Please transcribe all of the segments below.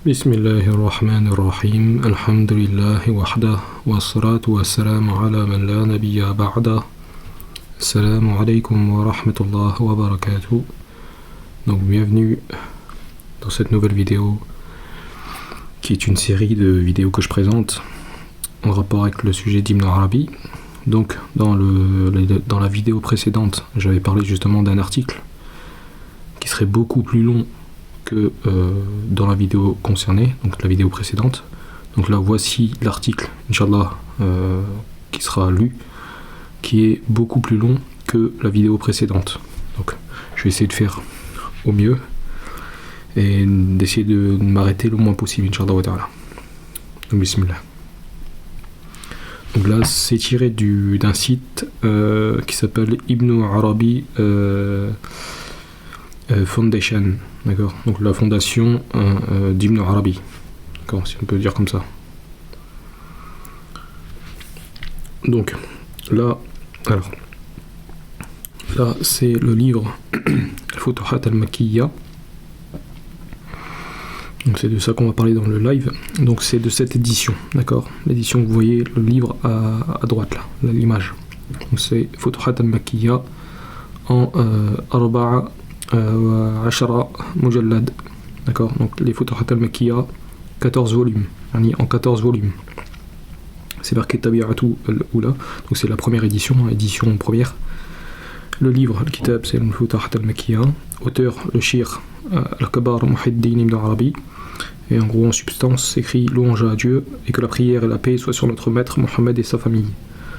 Bismillahirrahmanirrahim. Alhamdulillahi wahda. Wassalatu wassalamu ala man la nabiyya ba'da. Assalamu alaikum wa rahmatullahi wa barakatuh. Donc bienvenue dans cette nouvelle vidéo qui est une série de vidéos que je présente en rapport avec le sujet d'Ibn Arabi. Donc dans la vidéo précédente, j'avais parlé justement d'un article qui serait beaucoup plus long que dans la vidéo concernée, donc la vidéo précédente. Donc là voici l'article, Inch'Allah, qui sera lu, qui est beaucoup plus long que la vidéo précédente. Donc je vais essayer de faire au mieux et d'essayer de m'arrêter le moins possible, Inch'Allah wa ta'ala. Donc bismillah. Donc là c'est tiré d'un site qui s'appelle Ibn Arabi Foundation, d'accord, donc la fondation d'Ibn Arabi, d'accord, si on peut dire comme ça. Donc là c'est le livre Al-Futuhat al-Makkiyya. Donc c'est de ça qu'on va parler dans le live. Donc c'est de cette édition, d'accord, l'édition que vous voyez, le livre à droite là, l'image. Donc c'est Futuhat al-Makkiyya en Arba'a Ashara Mujallad, d'accord, donc les Futuhat al-Makkiyya 14 volumes, en 14 volumes. C'est marqué Tabi'atu al-Ula, donc c'est la première édition première. Le livre, le kitab, c'est le Futuhat al-Makkiyya, auteur le Shir al-Akbar Muhyiddin Ibn Arabi, et en gros en substance c'est écrit louange à Dieu et que la prière et la paix soient sur notre maître Mohammed et sa famille.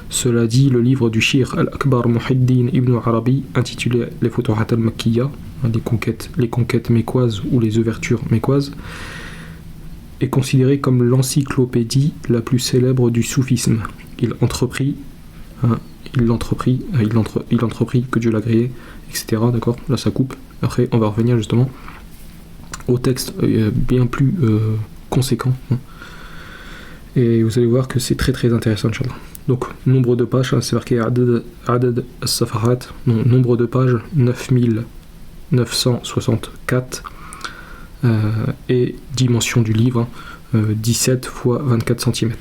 Cela dit, le livre du Shir al-Akbar Muhyiddin Ibn Arabi, intitulé les Futuhat al-Makkiyya, les conquêtes mécoises ou les ouvertures mécoises, est considéré comme l'encyclopédie la plus célèbre du soufisme. Il entreprit, que Dieu l'a agréé, etc. D'accord, là ça coupe. Après on va revenir justement au texte bien plus conséquent. Et vous allez voir que c'est très très intéressant, Inch'Allah. Donc, nombre de pages, c'est marqué Adad as-Safahat, nombre de pages 9964, et dimension du livre 17 x 24 cm.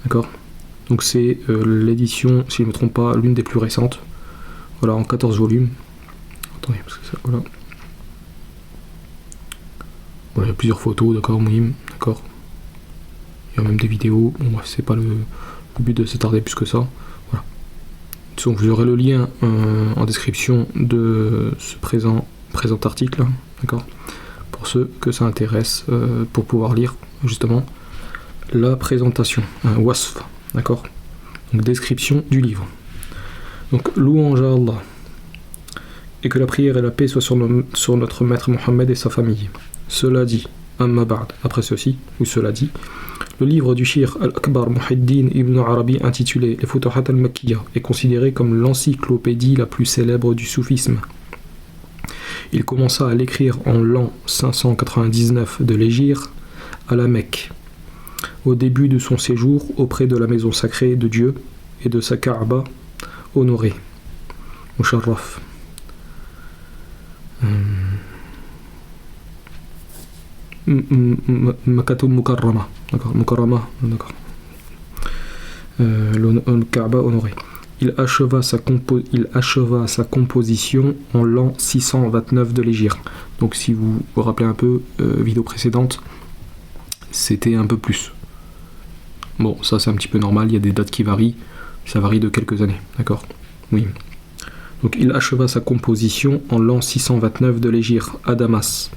D'accord. Donc, c'est l'édition, si je ne me trompe pas, l'une des plus récentes. Voilà, en 14 volumes. Attendez, parce que ça, voilà. Voilà, il y a plusieurs photos, d'accord, Mouhim, d'accord. Il y a même des vidéos, bon, c'est pas le but de s'attarder plus que ça. Voilà. Donc vous aurez le lien en description de ce présent article, d'accord, pour ceux que ça intéresse, pour pouvoir lire justement la présentation, wasf, d'accord, donc description du livre. Donc louange à Allah et que la prière et la paix soient sur notre maître Mohammed et sa famille. Cela dit, amma ba'd, après ceci, ou cela dit, le livre du Shir al-Akbar Muhyiddin Ibn Arabi intitulé les Futuhat al-Makkiyya est considéré comme l'encyclopédie la plus célèbre du soufisme. Il commença à l'écrire en l'an 599 de l'Hégire à la Mecque, au début de son séjour auprès de la maison sacrée de Dieu et de sa Kaaba honorée. Musharraf. Makatul Mukarrama, d'accord, Mukarrama, d'accord, le Kaaba honoré. Il acheva sa composition en l'an 629 de l'Hégire. Donc si vous vous rappelez un peu, vidéo précédente, c'était un peu plus. Bon, ça c'est un petit peu normal, il y a des dates qui varient, ça varie de quelques années, d'accord, oui. Donc il acheva sa composition en l'an 629 de l'Hégire, à Damas.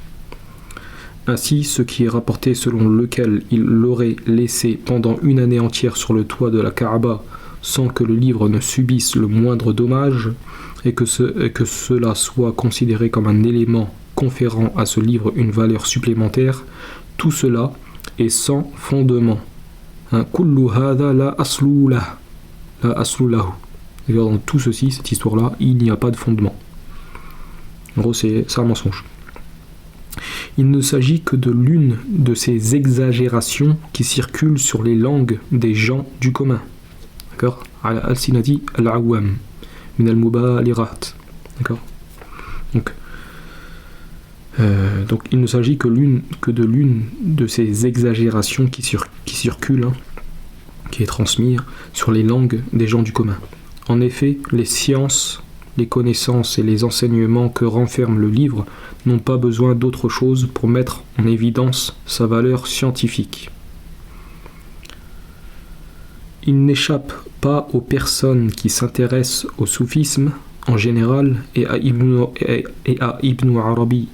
Ainsi, ce qui est rapporté selon lequel il l'aurait laissé pendant une année entière sur le toit de la Kaaba sans que le livre ne subisse le moindre dommage et que cela soit considéré comme un élément conférant à ce livre une valeur supplémentaire, tout cela est sans fondement. Kullu hadha la aslu lahu. Dans tout ceci, cette histoire-là, il n'y a pas de fondement. En gros, c'est un mensonge. Il ne s'agit que de l'une de ces exagérations qui circulent sur les langues des gens du commun. D'accord ? Al-Sinadi al-Awwam, min al-Mubalirat. D'accord ? Donc, Donc il ne s'agit que de l'une de ces exagérations qui circulent, qui est transmise sur les langues des gens du commun. En effet, les sciences, les connaissances et les enseignements que renferme le livre n'ont pas besoin d'autre chose pour mettre en évidence sa valeur scientifique. Il n'échappe pas aux personnes qui s'intéressent au soufisme en général et à Ibn Arabi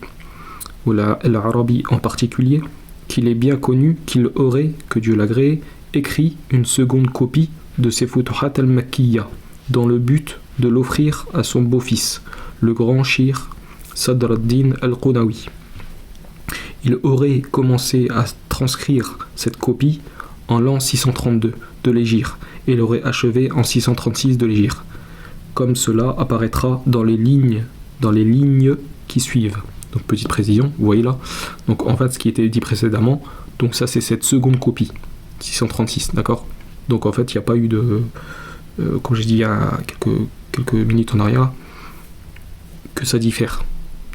ou l'Arabi en particulier, qu'il est bien connu qu'il aurait, que Dieu l'agréé, écrit une seconde copie de ses Futuhat al-Makkiyya dans le but de l'offrir à son beau-fils, le grand shir Sadr ad-Din al-Qunawi. Il aurait commencé à transcrire cette copie en l'an 632 de l'Hégire et l'aurait achevé en 636 de l'Hégire, comme cela apparaîtra dans les lignes qui suivent. Donc petite précision, vous voyez là. Donc en fait ce qui était dit précédemment, donc ça c'est cette seconde copie, 636, d'accord. Donc en fait il n'y a pas eu de, comme j'ai dit il y a quelques minutes en arrière, que ça diffère.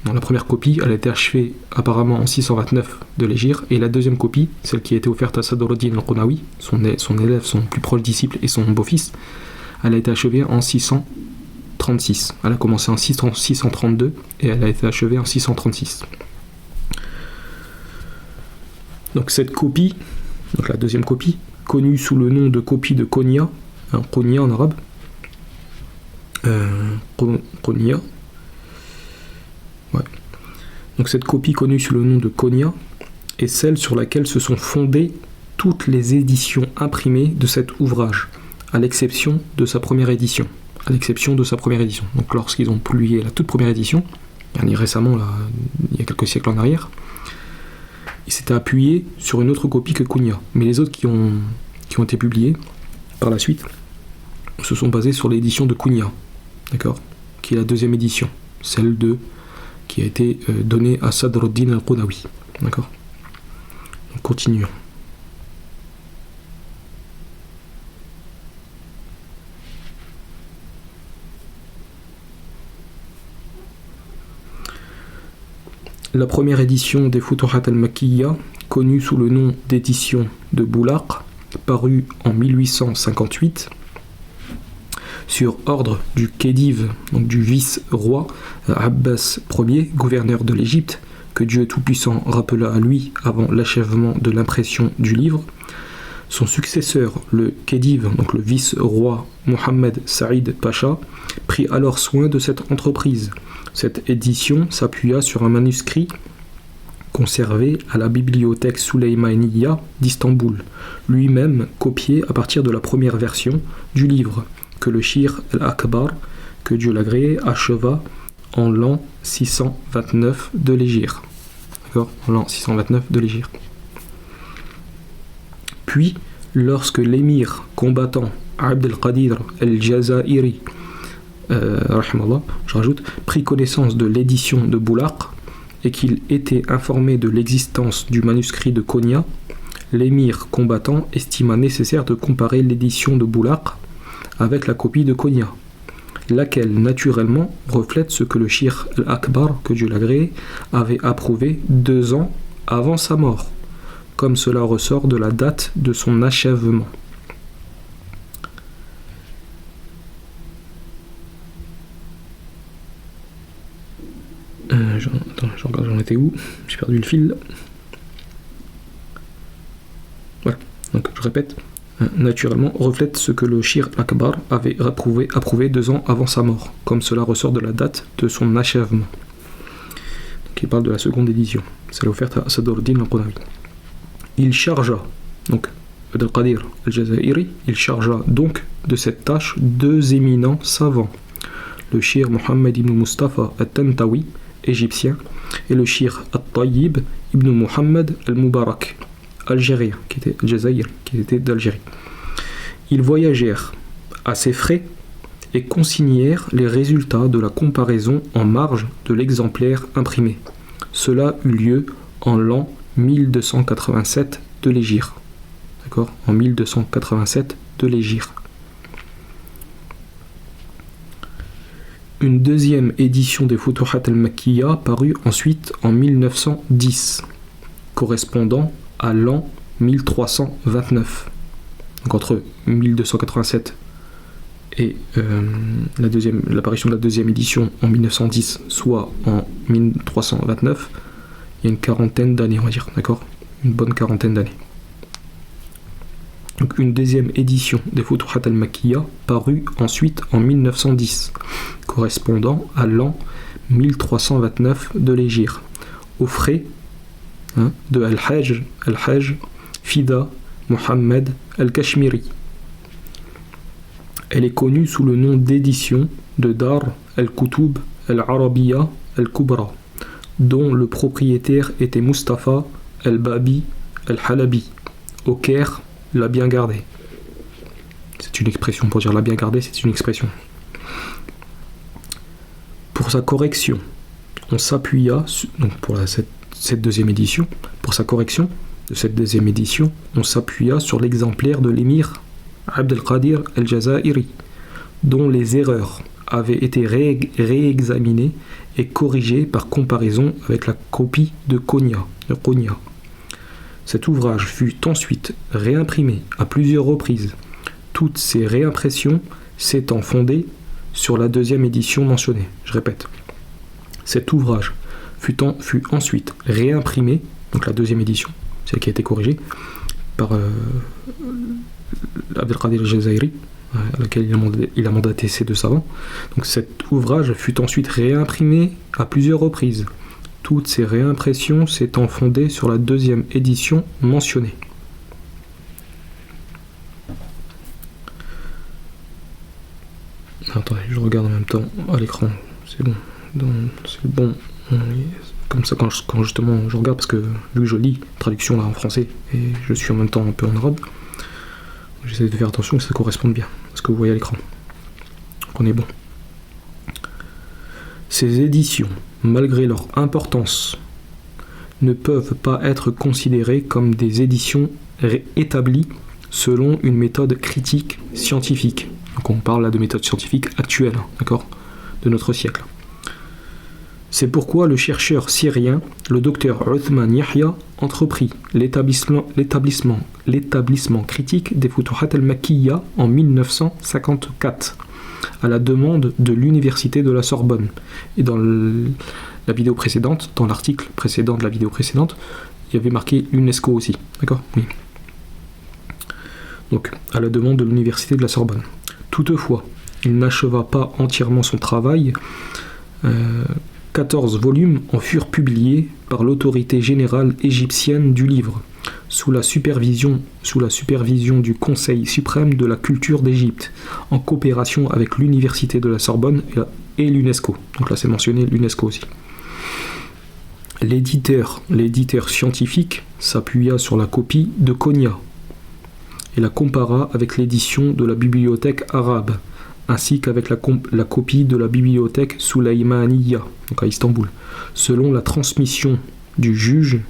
Dans la première copie, elle a été achevée apparemment en 629 de l'Hégire, et la deuxième copie, celle qui a été offerte à Sadr ad-Din al-Qunawi, son élève, son plus proche disciple et son beau-fils, elle a été achevée en 636. Elle a commencé en 632 et elle a été achevée en 636. Donc cette copie, donc la deuxième copie, connue sous le nom de copie de Konya, Konya en arabe, Konya. Ouais. Donc cette copie connue sous le nom de Konya est celle sur laquelle se sont fondées toutes les éditions imprimées de cet ouvrage, à l'exception de sa première édition. Donc lorsqu'ils ont publié la toute première édition, récemment, là, il y a quelques siècles en arrière, ils s'étaient appuyés sur une autre copie que Konya. Mais les autres qui ont été publiés par la suite se sont basés sur l'édition de Konya, d'accord, qui est la deuxième édition, celle qui a été donnée à Sadr ad-Din al-Qunawi, d'accord. Donc continuons. La première édition des Futuhat al-Makkiyya, connue sous le nom d'édition de Boulaq, parue en 1858, sur ordre du Khedive, donc du vice-roi Abbas Ier, gouverneur de l'Égypte, que Dieu Tout-Puissant rappela à lui avant l'achèvement de l'impression du livre. Son successeur, le Khedive, donc le vice-roi Mohammed Saïd Pacha, prit alors soin de cette entreprise. Cette édition s'appuya sur un manuscrit conservé à la bibliothèque Souleymaniya d'Istanbul, lui-même copié à partir de la première version du livre, que le Shir al-Akbar, que Dieu l'agréé, acheva en l'an 629 de l'Hégire. D'accord ? En l'an 629 de l'Hégire. Puis, lorsque l'émir combattant Abd al-Qadir al-Jazairi prit connaissance de l'édition de Boulaq et qu'il était informé de l'existence du manuscrit de Konya, l'émir combattant estima nécessaire de comparer l'édition de Boulaq avec la copie de Konya, laquelle naturellement reflète ce que le Shir al-Akbar, que Dieu l'agréé, avait approuvé 2 ans avant sa mort, comme cela ressort de la date de son achèvement. J'en étais où ? J'ai perdu le fil. Voilà, donc je répète, naturellement reflète ce que le Shir Akbar avait approuvé 2 ans avant sa mort, comme cela ressort de la date de son achèvement. Donc il parle de la seconde édition, celle offerte à Sadr ad-Din al-Qunawi. Il chargea, donc Abd al-Qadir al-Jazairi, il chargea donc de cette tâche 2 éminents savants, le Shir Mohammed ibn Mustafa al-Tantawi, égyptien, et le Shir al-Tayyib ibn Muhammad al-Mubarak, algérien, qui était Al-Jazair, qui était d'Algérie. Ils voyagèrent à ses frais et consignèrent les résultats de la comparaison en marge de l'exemplaire imprimé. Cela eut lieu en l'an 1287 de l'Hégire. D'accord ? En 1287 de l'Hégire. Une deuxième édition des Futuhat al-Makkiya parut ensuite en 1910, correspondant à l'an 1329. Donc entre 1287 et l'apparition de la deuxième édition en 1910, soit en 1329, il y a une quarantaine d'années, on va dire, d'accord ? Une bonne quarantaine d'années. Donc une deuxième édition des Futuhat al-Makkiya parut ensuite en 1910, correspondant à l'an 1329 de l'Hégire, aux frais de Al-Hajj Fida Mohammed Al-Kashmiri. Elle est connue sous le nom d'édition de Dar al-Kutub al-Arabiya al-Kubra, dont le propriétaire était Mustafa al-Babi al-Halabi, au Caire, l'a bien gardé. C'est une expression, pour dire l'a bien gardé, c'est une expression. Pour sa correction, on s'appuya, donc pour cette deuxième édition, pour sa correction de cette deuxième édition, on s'appuya sur l'exemplaire de l'émir Abd al-Qadir al-Jazairi, dont les erreurs avaient été réexaminées et corrigées par comparaison avec la copie de Konya. Cet ouvrage fut ensuite réimprimé à plusieurs reprises, toutes ces réimpressions s'étant fondées sur la deuxième édition mentionnée. Je répète, cet ouvrage fut ensuite réimprimé, donc la deuxième édition, celle qui a été corrigée, par Abd al-Qadir al-Jazairi, à laquelle il a mandaté ces deux savants. Donc cet ouvrage fut ensuite réimprimé à plusieurs reprises, toutes ces réimpressions s'étant fondées sur la deuxième édition mentionnée. Attendez, je regarde en même temps à l'écran. C'est bon. C'est bon. Comme ça, quand justement je regarde, parce que vu que je lis traduction là en français et je suis en même temps un peu en arabe, j'essaie de faire attention que ça corresponde bien à ce que vous voyez à l'écran. Donc on est bon. Ces éditions, malgré leur importance, ne peuvent pas être considérées comme des éditions établies selon une méthode critique scientifique. Donc on parle là de méthode scientifique actuelle, d'accord, de notre siècle. C'est pourquoi le chercheur syrien, le docteur Uthman Yahya, entreprit l'établissement critique des Futuhat al-Makkiya en 1954, à la demande de l'université de la Sorbonne. Et dans la vidéo précédente, dans l'article précédent de la vidéo précédente, il y avait marqué l'UNESCO aussi, d'accord ? Oui. Donc, à la demande de l'université de la Sorbonne. Toutefois, il n'acheva pas entièrement son travail. 14 volumes en furent publiés par l'autorité générale égyptienne du livre, sous la supervision du Conseil suprême de la culture d'Égypte, en coopération avec l'université de la Sorbonne et l'UNESCO. Donc là c'est mentionné l'UNESCO aussi. L'éditeur scientifique s'appuya sur la copie de Konya et la compara avec l'édition de la bibliothèque arabe, ainsi qu'avec la copie de la bibliothèque Sulaymaniya, donc à Istanbul, selon la transmission du juge,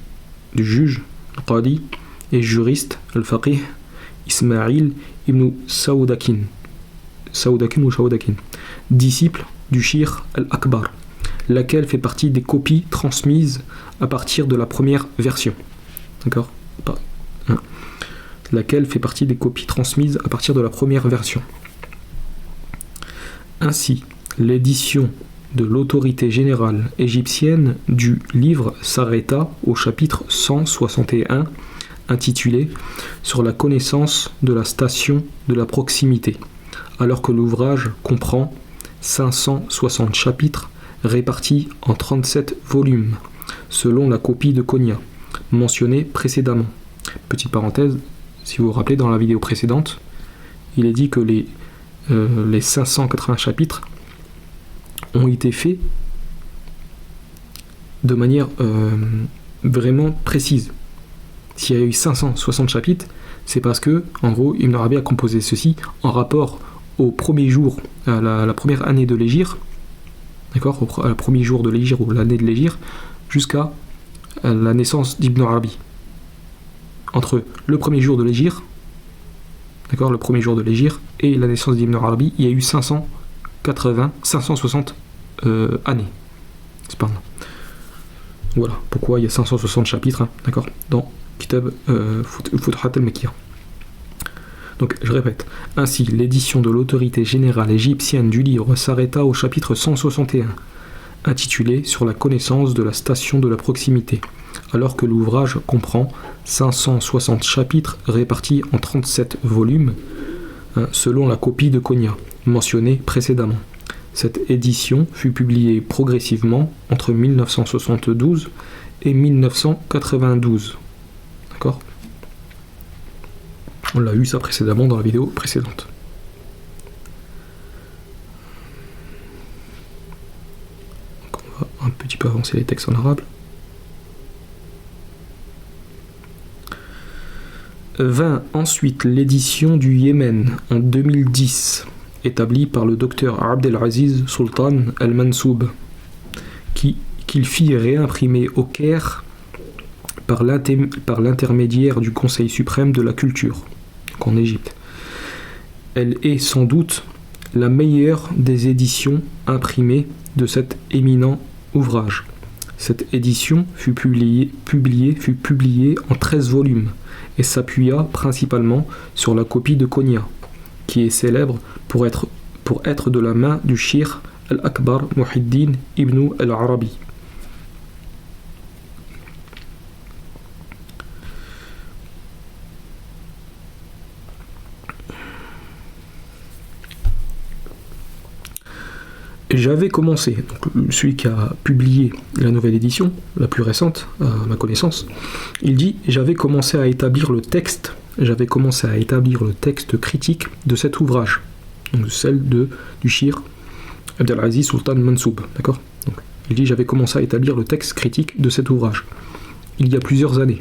Qadi et juriste, al-Faqih, Ismail ibn Saoudakin, disciple du Shir al-Akbar, laquelle fait partie des copies transmises à partir de la première version. D'accord ? Laquelle fait partie des copies transmises à partir de la première version. Ainsi, l'édition de l'autorité générale égyptienne du livre s'arrêta au chapitre 161 intitulé « Sur la connaissance de la station de la proximité », alors que l'ouvrage comprend 560 chapitres répartis en 37 volumes, selon la copie de Konya, mentionnée précédemment. Petite parenthèse, si vous vous rappelez, dans la vidéo précédente, il est dit que les 580 chapitres ont été faits de manière vraiment précise. S'il y a eu 560 chapitres, c'est parce que, en gros, Ibn Arabi a composé ceci en rapport au premier jour, à la première année de l'Hégire, d'accord, au premier jour de l'Hégire ou l'année de l'Hégire, jusqu'à la naissance d'Ibn Arabi. Entre le premier jour de l'Hégire, d'accord, le premier jour de l'Hégire et la naissance d'Ibn Arabi, il y a eu 580 560 années. C'est pas voilà pourquoi il y a 560 chapitres, hein, d'accord, dans Kitab Futuhat al-Makkiyya. Donc je répète, ainsi l'édition de l'autorité générale égyptienne du livre s'arrêta au chapitre 161, intitulé Sur la connaissance de la station de la proximité, alors que l'ouvrage comprend 560 chapitres répartis en 37 volumes, selon la copie de Konya, mentionnée précédemment. Cette édition fut publiée progressivement entre 1972 et 1992. D'accord ? On l'a eu ça précédemment dans la vidéo précédente. Donc on va un petit peu avancer les textes en arabe. Vint ensuite l'édition du Yémen en 2010, établie par le docteur Abdelaziz Sultan Al-Mansoub, qu'il fit réimprimer au Caire par l'intermédiaire du Conseil suprême de la culture, donc en Égypte. Elle est sans doute la meilleure des éditions imprimées de cet éminent ouvrage. Cette édition fut publiée en 13 volumes et s'appuya principalement sur la copie de Konya, qui est célèbre pour être de la main du Cheikh Al-Akbar Muhyiddin ibn al-Arabi. J'avais commencé, donc celui qui a publié la nouvelle édition, la plus récente à ma connaissance, il dit « J'avais commencé à établir le texte critique de cet ouvrage », donc celle du Cheikh Abdelaziz Sultan Mansoub, d'accord ? Donc, il dit « J'avais commencé à établir le texte critique de cet ouvrage il y a plusieurs années,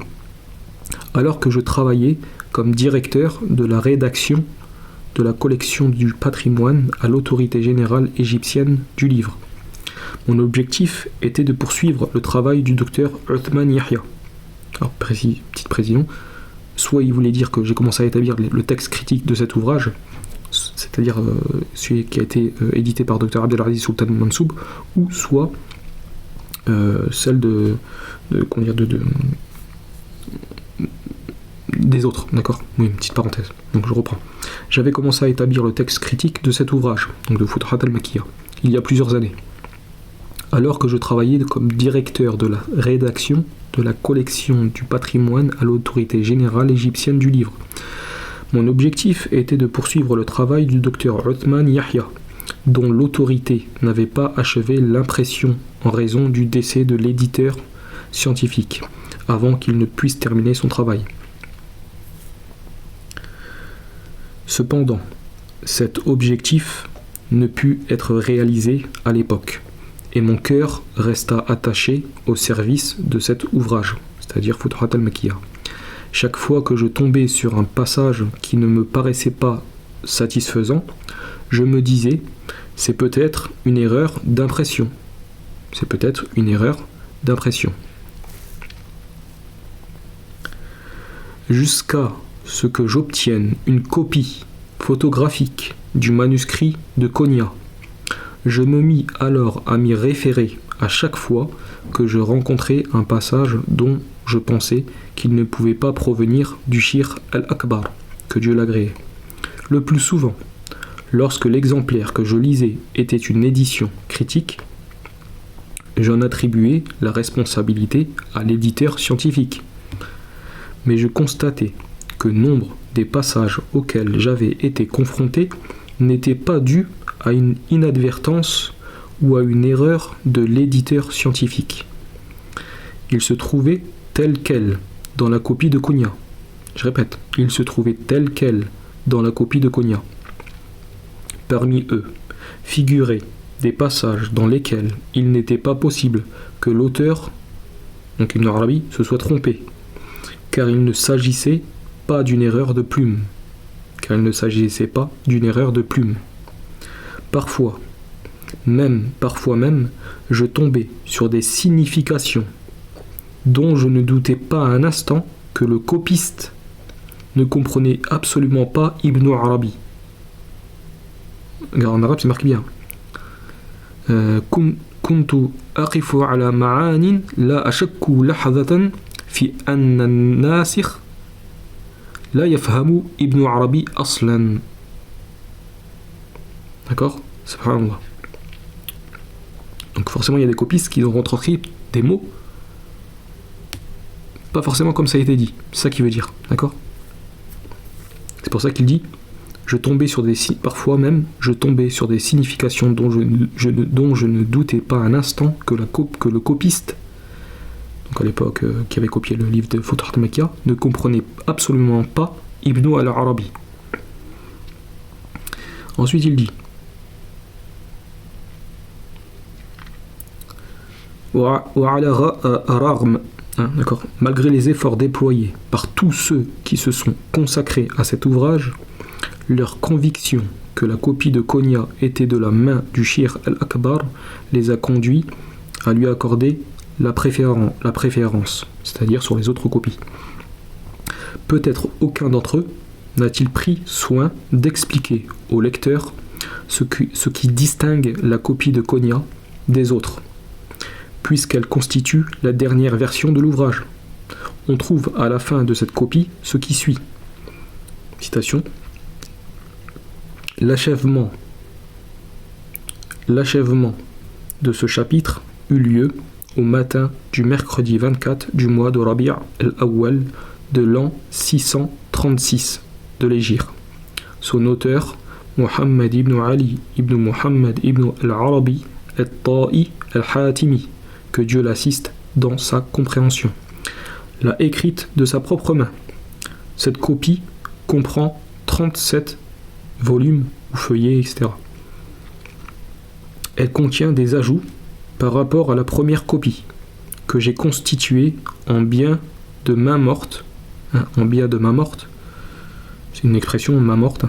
alors que je travaillais comme directeur de la rédaction de la collection du patrimoine à l'autorité générale égyptienne du livre. Mon objectif était de poursuivre le travail du docteur Uthman Yahya. Alors, petite précision, soit il voulait dire que j'ai commencé à établir le texte critique de cet ouvrage, c'est-à-dire celui qui a été édité par Dr Abdelaziz Sultan Mansoub, ou soit celle des autres, d'accord ? Oui, une petite parenthèse, donc je reprends. J'avais commencé à établir le texte critique de cet ouvrage, donc de Futuhat al-Makkiyya, il y a plusieurs années, alors que je travaillais comme directeur de la rédaction de la collection du patrimoine à l'autorité générale égyptienne du livre. Mon objectif était de poursuivre le travail du docteur Uthman Yahya, dont l'autorité n'avait pas achevé l'impression en raison du décès de l'éditeur scientifique, avant qu'il ne puisse terminer son travail. Cependant, cet objectif ne put être réalisé à l'époque, et mon cœur resta attaché au service de cet ouvrage, c'est-à-dire Futuhat al-Makkiyya. Chaque fois que je tombais sur un passage qui ne me paraissait pas satisfaisant, je me disais, c'est peut-être une erreur d'impression. Jusqu'à ce que j'obtienne une copie photographique du manuscrit de Konya. Je me mis alors à m'y référer à chaque fois que je rencontrais un passage dont je pensais qu'il ne pouvait pas provenir du Cheikh Al-Akbar, que Dieu l'agréait. Le plus souvent, lorsque l'exemplaire que je lisais était une édition critique, j'en attribuais la responsabilité à l'éditeur scientifique. Mais je constatais que nombre des passages auxquels j'avais été confronté n'étaient pas dus à une inadvertance ou à une erreur de l'éditeur scientifique. Ils se trouvaient tels quels dans la copie de Konya. Je répète, ils se trouvaient tels quels dans la copie de Konya. Parmi eux, figuraient des passages dans lesquels il n'était pas possible que l'auteur, donc Ibn Arabi, se soit trompé, car il ne s'agissait pas d'une erreur de plume. Parfois même, je tombais sur des significations dont je ne doutais pas un instant que le copiste ne comprenait absolument pas Ibn Arabi. En arabe, c'est marqué bien. كنت أقف على معان لا أشك لحظة في أن الناسخ لا يفهم ابن عربي أصلا. D'accord? Subhanallah. Donc forcément il y a des copistes qui ont retranscrit des mots pas forcément comme ça a été dit. C'est ça qu'il veut dire. D'accord? C'est pour ça qu'il dit parfois même je tombais sur des significations dont je ne doutais pas un instant que le copiste, donc à l'époque qui avait copié le livre de Futuhat Makkiyah, ne comprenait absolument pas Ibn al-Arabi. Ensuite il dit d'accord. Malgré les efforts déployés par tous ceux qui se sont consacrés à cet ouvrage, leur conviction que la copie de Konya était de la main du Shir al-Akbar les a conduits à lui accorder la préférence, c'est-à-dire sur les autres copies. Peut-être aucun d'entre eux n'a-t-il pris soin d'expliquer au lecteur ce qui distingue la copie de Konya des autres, puisqu'elle constitue la dernière version de l'ouvrage. On trouve à la fin de cette copie ce qui suit. Citation. L'achèvement de ce chapitre eut lieu au matin du mercredi 24 du mois de Rabi' al-Awwal de l'an 636 de l'Hégire. Son auteur, Muhammad ibn Ali ibn Muhammad ibn al-Arabi al-Ta'i al-Hatimi, que Dieu l'assiste dans sa compréhension, l'a écrite de sa propre main. Cette copie comprend 37 volumes ou feuillets, etc. Elle contient des ajouts par rapport à la première copie, que j'ai constituée en bien de main morte. En bien de main morte, c'est une expression, main morte,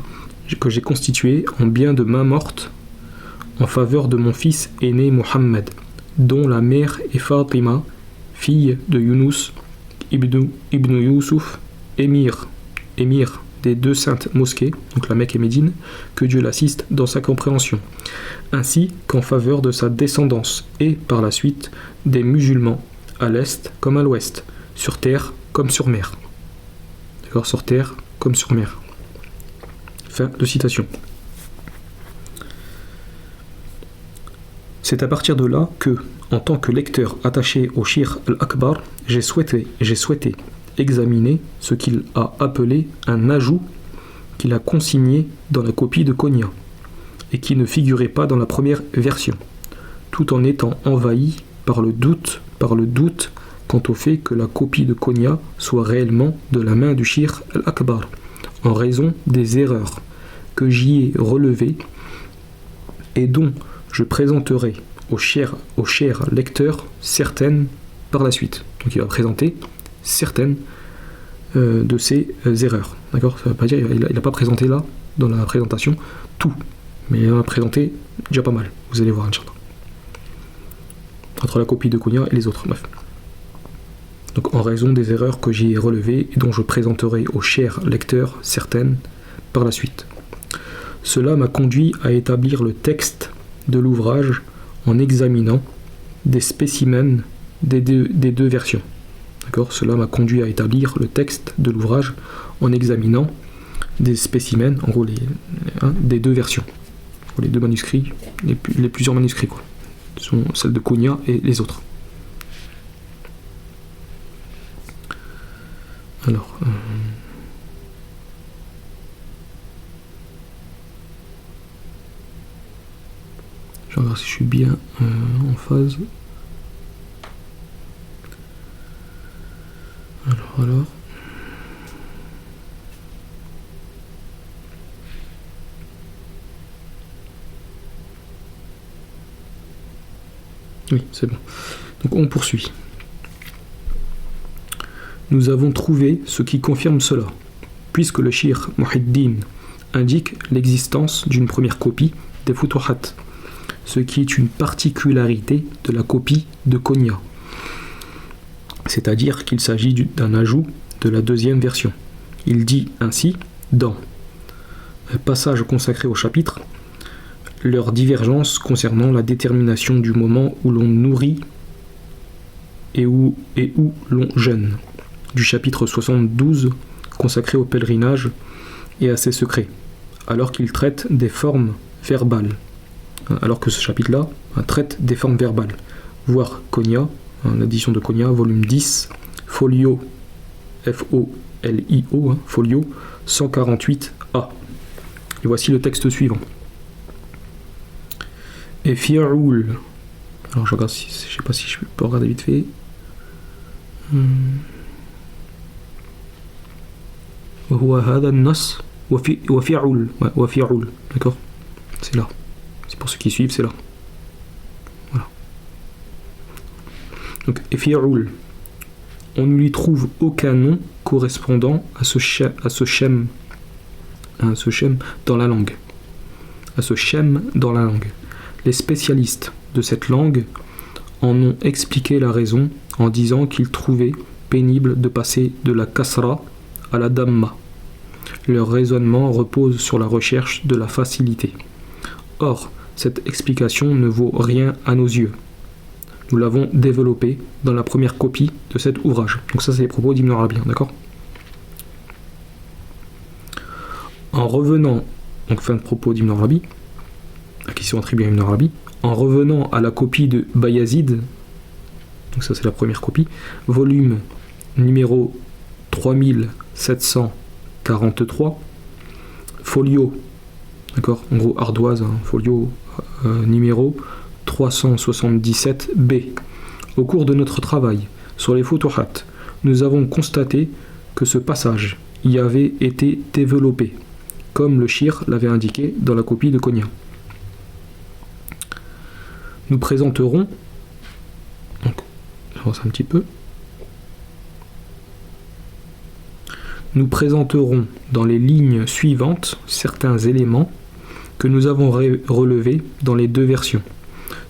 que j'ai constituée en bien de main morte en faveur de mon fils aîné Mohammed, dont la mère est Fatima, fille de Yunus ibn Yusuf, émir des deux saintes mosquées, donc la Mecque et Médine, que Dieu l'assiste dans sa compréhension, ainsi qu'en faveur de sa descendance et, par la suite, des musulmans, à l'est comme à l'ouest, sur terre comme sur mer. D'accord, sur terre comme sur mer. Fin de citation. C'est à partir de là que, en tant que lecteur attaché au Shir al-Akbar, j'ai souhaité examiner ce qu'il a appelé un ajout qu'il a consigné dans la copie de Konya et qui ne figurait pas dans la première version, tout en étant envahi par le doute quant au fait que la copie de Konya soit réellement de la main du Shir al-Akbar, en raison des erreurs que j'y ai relevées et dont je présenterai au cher lecteur certaines par la suite. Donc il va présenter certaines de ces erreurs. D'accord ? Ça ne veut pas dire il n'a pas présenté là, dans la présentation, tout. Mais il a présenté déjà pas mal. Vous allez voir, Inch'Allah. Entre la copie de Konya et les autres. Bref. Donc en raison des erreurs que j'y ai relevées et dont je présenterai au cher lecteur certaines par la suite. Cela m'a conduit à établir le texte de l'ouvrage en examinant des spécimens des deux versions. D'accord ? Cela m'a conduit à établir le texte de l'ouvrage en examinant des spécimens, en gros des deux versions. Les deux manuscrits, les plusieurs manuscrits, quoi. Sont celles de Konya et les autres. Alors... je vais voir si je suis bien en phase. Alors. Oui, c'est bon. Donc on poursuit. Nous avons trouvé ce qui confirme cela, puisque le Shir Muhiddin indique l'existence d'une première copie des Futuhat, ce qui est une particularité de la copie de Konya, c'est-à-dire qu'il s'agit d'un ajout de la deuxième version. Il dit ainsi dans un passage consacré au chapitre leur divergence concernant la détermination du moment où l'on nourrit et où l'on jeûne, du chapitre 72 consacré au pèlerinage et à ses secrets, alors qu'il traite des formes verbales, alors que ce chapitre-là traite des formes verbales. Voir Konya, l'édition de Konya, volume 10, folio, F-O-L-I-O, folio 148A. Et voici le texte suivant. Et fi'oul. Alors je regarde si, je sais pas si je peux regarder vite fait. وهو هذا النص وفعل وفعل, d'accord, c'est là, c'est pour ceux qui suivent, c'est là, voilà. Donc fi'oul, on ne lui trouve aucun nom correspondant à ce shem dans la langue, Les spécialistes de cette langue en ont expliqué la raison en disant qu'ils trouvaient pénible de passer de la kasra à la damma. Leur raisonnement repose sur la recherche de la facilité. Or, cette explication ne vaut rien à nos yeux. Nous l'avons développée dans la première copie de cet ouvrage. Donc ça, c'est les propos d'Ibn Arabi, d'accord ? En revenant, donc fin de propos d'Ibn Arabi, qui sont attribués à Ibn Arabi, en revenant à la copie de Bayazid, donc ça c'est la première copie, volume numéro 3743, folio, d'accord, en gros ardoise, folio numéro 377B. Au cours de notre travail sur les Futuhat, nous avons constaté que ce passage y avait été développé, comme le Shir l'avait indiqué dans la copie de Konya. Nous présenterons, donc, j'avance un petit peu, nous présenterons dans les lignes suivantes certains éléments que nous avons relevés dans les deux versions,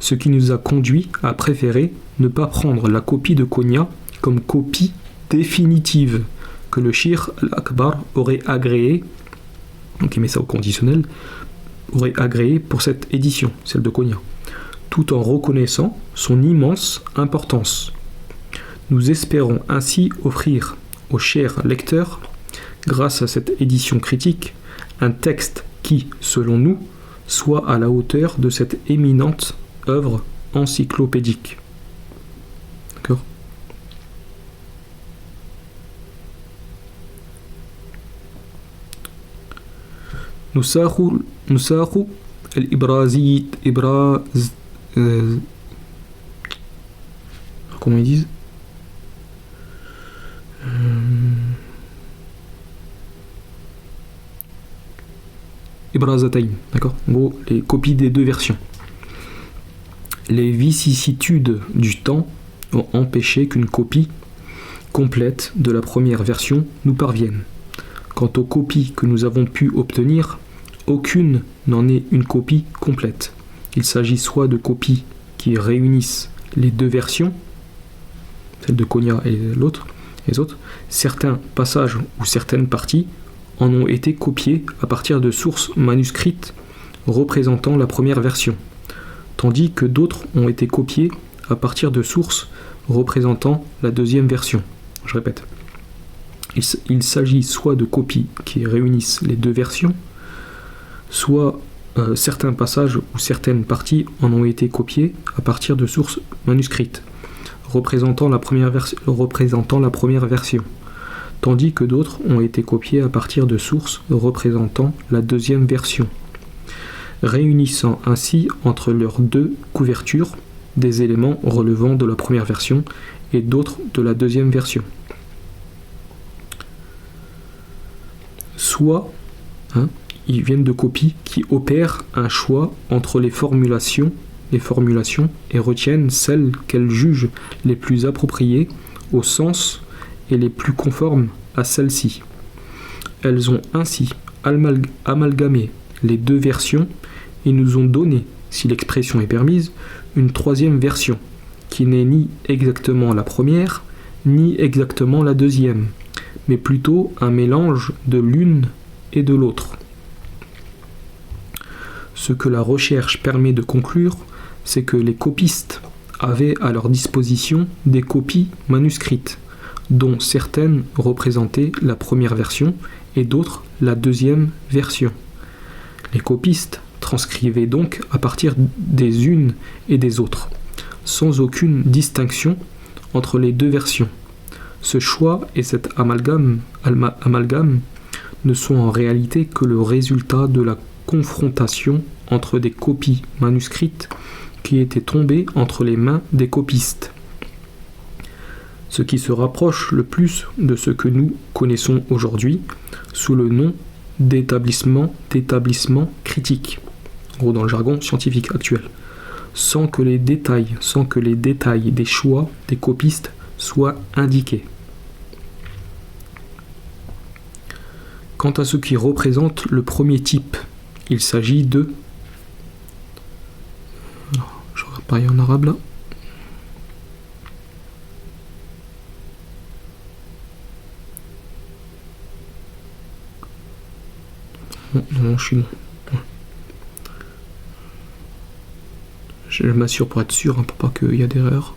ce qui nous a conduit à préférer ne pas prendre la copie de Konya comme copie définitive que le Shir al-Akbar aurait agréé, donc il met ça au conditionnel, aurait agréé pour cette édition, celle de Konya, tout en reconnaissant son immense importance. Nous espérons ainsi offrir aux chers lecteurs, grâce à cette édition critique, un texte qui, selon nous, soit à la hauteur de cette éminente œuvre encyclopédique. D'accord ? Nusakhu al-Ibrazit, comment ils disent, Ibrazatayn, d'accord, en gros les copies des deux versions. Les vicissitudes du temps ont empêché qu'une copie complète de la première version nous parvienne. Quant aux copies que nous avons pu obtenir, aucune n'en est une copie complète. Il s'agit soit de copies qui réunissent les deux versions, celle de Konya et les autres, certains passages ou certaines parties en ont été copiés à partir de sources manuscrites représentant la première version, tandis que d'autres ont été copiés à partir de sources représentant la deuxième version. Je répète, il s'agit soit de copies qui réunissent les deux versions, soit certains passages ou certaines parties en ont été copiés à partir de sources manuscrites représentant la première version, tandis que d'autres ont été copiés à partir de sources représentant la deuxième version, réunissant ainsi entre leurs deux couvertures des éléments relevant de la première version et d'autres de la deuxième version. Soit, ils viennent de copies qui opèrent un choix entre les formulations et retiennent celles qu'elles jugent les plus appropriées au sens et les plus conformes à celles-ci. Elles ont ainsi amalgamé les deux versions et nous ont donné, si l'expression est permise, une troisième version, qui n'est ni exactement la première, ni exactement la deuxième, mais plutôt un mélange de l'une et de l'autre. Ce que la recherche permet de conclure, c'est que les copistes avaient à leur disposition des copies manuscrites, dont certaines représentaient la première version et d'autres la deuxième version. Les copistes transcrivaient donc à partir des unes et des autres, sans aucune distinction entre les deux versions. Ce choix et cet amalgame ne sont en réalité que le résultat de la confrontation entre des copies manuscrites qui étaient tombées entre les mains des copistes. Ce qui se rapproche le plus de ce que nous connaissons aujourd'hui sous le nom d'établissement critique, en gros dans le jargon scientifique actuel, sans que les détails des choix des copistes soient indiqués. Quant à ce qui représente le premier type, il s'agit de... Je regarde pareil en arabe là. Non, je suis bon. Je m'assure pour être sûr, pour pas qu'il y ait d'erreur.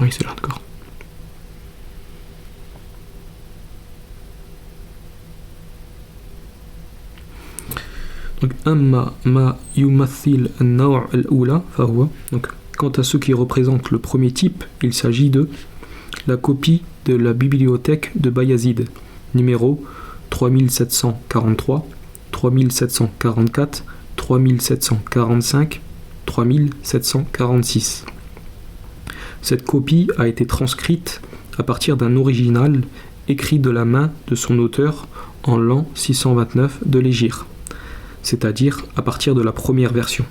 Oui, c'est là, d'accord. Donc, amma ma yumathil an-naw' al-ula fahuwa. Donc, quant à ce qui représente le premier type, il s'agit de la copie de la bibliothèque de Bayazid, numéro 3743, 3744, 3745, 3746. Cette copie a été transcrite à partir d'un original écrit de la main de son auteur en l'an 629 de l'Hégire, c'est-à-dire à partir de la première version.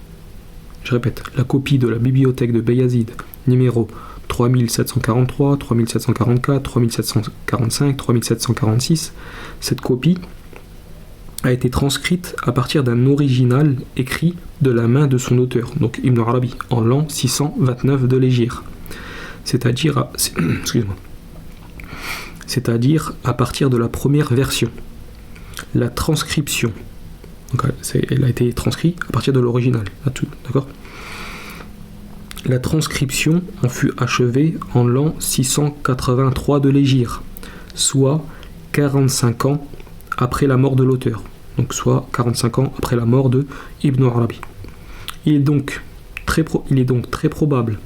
Je répète, la copie de la bibliothèque de Bayazid, numéro 3743, 3744, 3745, 3746, cette copie a été transcrite à partir d'un original écrit de la main de son auteur, donc Ibn Arabi, en l'an 629 de l'Hégire, c'est-à-dire à partir de la première version. La transcription, donc elle a été transcrite à partir de l'original, d'accord ? La transcription en fut achevée en l'an 683 de l'Hégire, soit 45 ans après la mort de l'auteur, donc soit 45 ans après la mort de Ibn Arabi. Il est donc très probable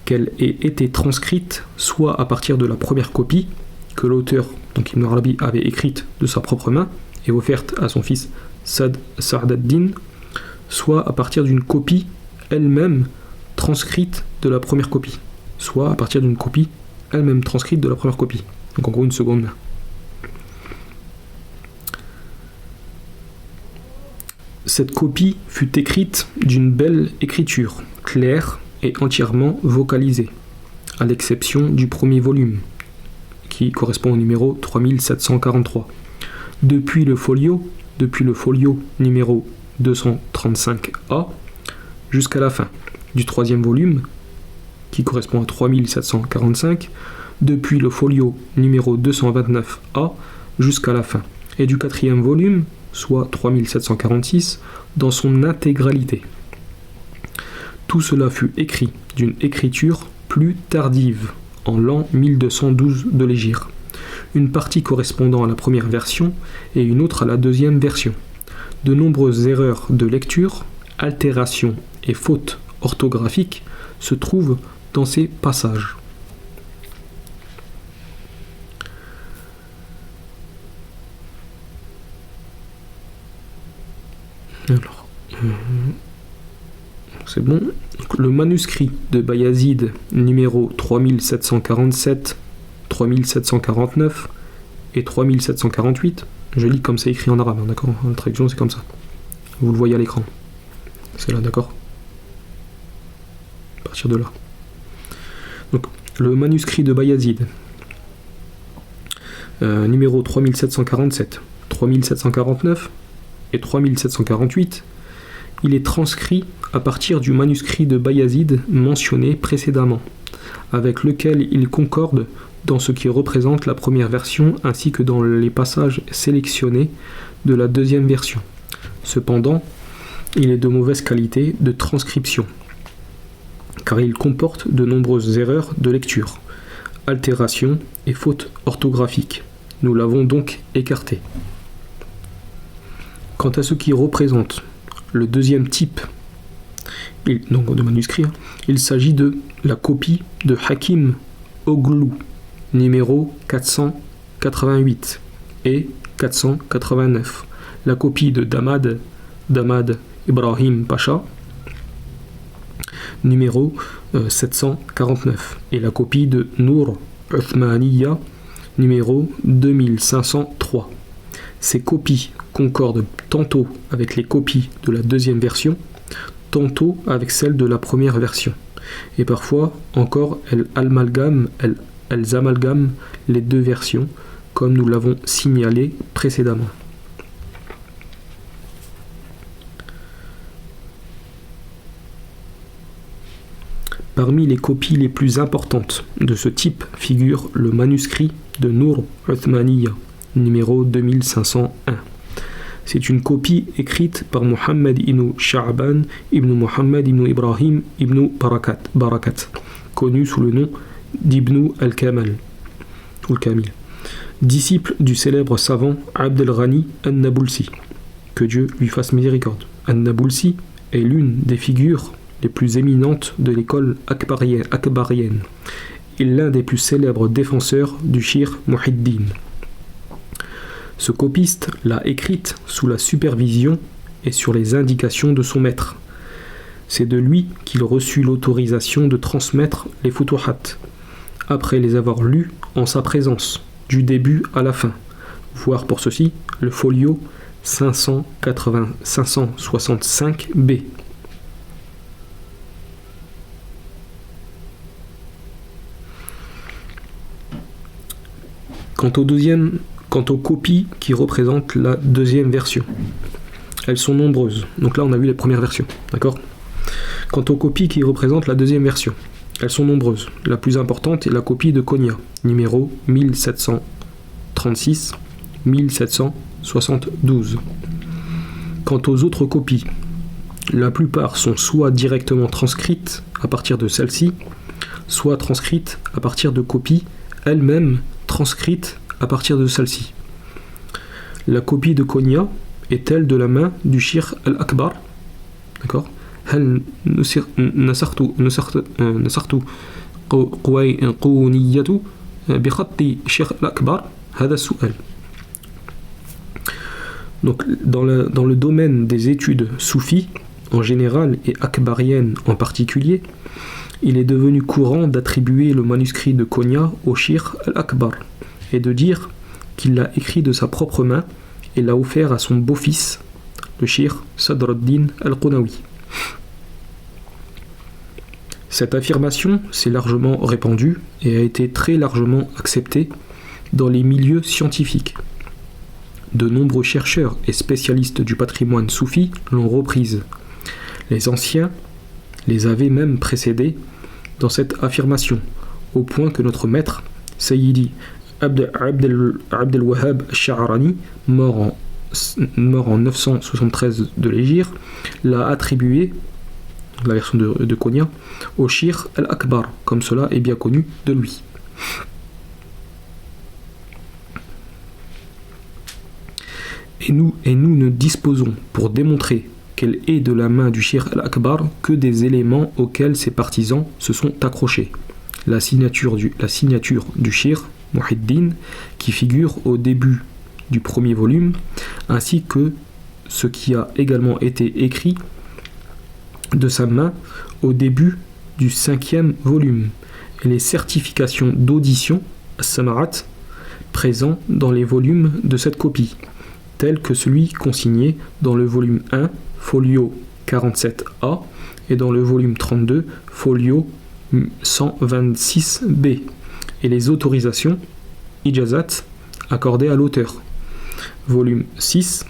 qu'elle ait été transcrite soit à partir de la première copie que l'auteur, donc Ibn Arabi, avait écrite de sa propre main et offerte à son fils Sa'd ad-Din, soit à partir d'une copie elle-même transcrite de la première copie, soit à partir d'une copie elle-même transcrite de la première copie, donc en gros une seconde main. Cette copie fut écrite d'une belle écriture, claire et entièrement vocalisée, à l'exception du premier volume, qui correspond au numéro 3743. Depuis le folio numéro 235A jusqu'à la fin du troisième volume, qui correspond à 3745, depuis le folio numéro 229A jusqu'à la fin, et du quatrième volume, soit 3746, dans son intégralité. Tout cela fut écrit d'une écriture plus tardive, en l'an 1212 de l'Hégire, une partie correspondant à la première version et une autre à la deuxième version. De nombreuses erreurs de lecture, altérations et fautes orthographiques se trouvent dans ces passages. Alors, c'est bon. Le manuscrit de Bayazid numéro 3747, 3749 et 3748, je lis comme c'est écrit en arabe, d'accord ? La traduction c'est comme ça. Vous le voyez à l'écran. C'est là, d'accord ? À partir de là. Donc, le manuscrit de Bayazid numéro 3747, 3749 et 3748, Il est transcrit à partir du manuscrit de Bayazid mentionné précédemment, avec lequel il concorde dans ce qui représente la première version ainsi que dans les passages sélectionnés de la deuxième version. Cependant, il est de mauvaise qualité de transcription, car il comporte de nombreuses erreurs de lecture, altérations et fautes orthographiques. Nous l'avons donc écarté. Quant à ce qui représente le deuxième type donc de manuscrit, il s'agit de la copie de Hakim Oglou, numéro 488 et 489, la copie de Damad Ibrahim Pacha, numéro 749, et la copie de Nour Uthmaniya, numéro 2503. Ces copies concordent tantôt avec les copies de la deuxième version, tantôt avec celles de la première version, et parfois encore elles amalgament les deux versions, comme nous l'avons signalé précédemment. Parmi les copies les plus importantes de ce type figure le manuscrit de Nour Uthmaniya, numéro 2501. C'est une copie écrite par Mohammed ibn Sha'ban ibn Mohammed ibn Ibrahim ibn Barakat, connu sous le nom d'Ibn al-Kamil, disciple du célèbre savant Abd al-Ghani an-Nabulsi, que Dieu lui fasse miséricorde. An-Nabulsi est l'une des figures les plus éminentes de l'école akbarienne et l'un des plus célèbres défenseurs du shir Muhiddin. Ce copiste l'a écrite sous la supervision et sur les indications de son maître. C'est de lui qu'il reçut l'autorisation de transmettre les futuhat, après les avoir lus en sa présence, du début à la fin. Voir pour ceci le folio 565b. Quant aux copies qui représentent la deuxième version, elles sont nombreuses. Donc là, on a vu les premières versions, d'accord ? Quant aux copies qui représentent la deuxième version, elles sont nombreuses. La plus importante est la copie de Konya, numéro 1736-1772. Quant aux autres copies, la plupart sont soit directement transcrites à partir de celle-ci, soit transcrites à partir de copies elles-mêmes transcrites à partir de celle-ci. La copie de Konya est-elle de la main du Shir al-Akbar? D'accord? هل نسخت قونية بخط الشيخ الأكبر؟ هذا السؤال. Donc, dans le domaine des études soufis en général et akbariennes en particulier, il est devenu courant d'attribuer le manuscrit de Konya au Shir al-Akbar et de dire qu'il l'a écrit de sa propre main et l'a offert à son beau-fils, le Shir Sadr ad-Din al-Qunawi. Cette affirmation s'est largement répandue et a été très largement acceptée dans les milieux scientifiques. De nombreux chercheurs et spécialistes du patrimoine soufi l'ont reprise. Les anciens les avaient même précédés dans cette affirmation, au point que notre maître, Sayyidi Abd al-Wahhab al-Sha'rani, mort en 973 de l'Hégire, l'a attribué, la version de Konya, au Shir al-Akbar, comme cela est bien connu de lui. Et nous ne disposons, pour démontrer qu'elle est de la main du Shir al-Akbar, que des éléments auxquels ses partisans se sont accrochés. La signature du Shir Muhiddin, qui figure au début du premier volume, ainsi que ce qui a également été écrit de sa main au début du 5e volume, et les certifications d'audition, Samarat, présents dans les volumes de cette copie, tels que celui consigné dans le volume 1, folio 47A, et dans le volume 32, folio 126B, et les autorisations, ijazat, accordées à l'auteur, volume 6,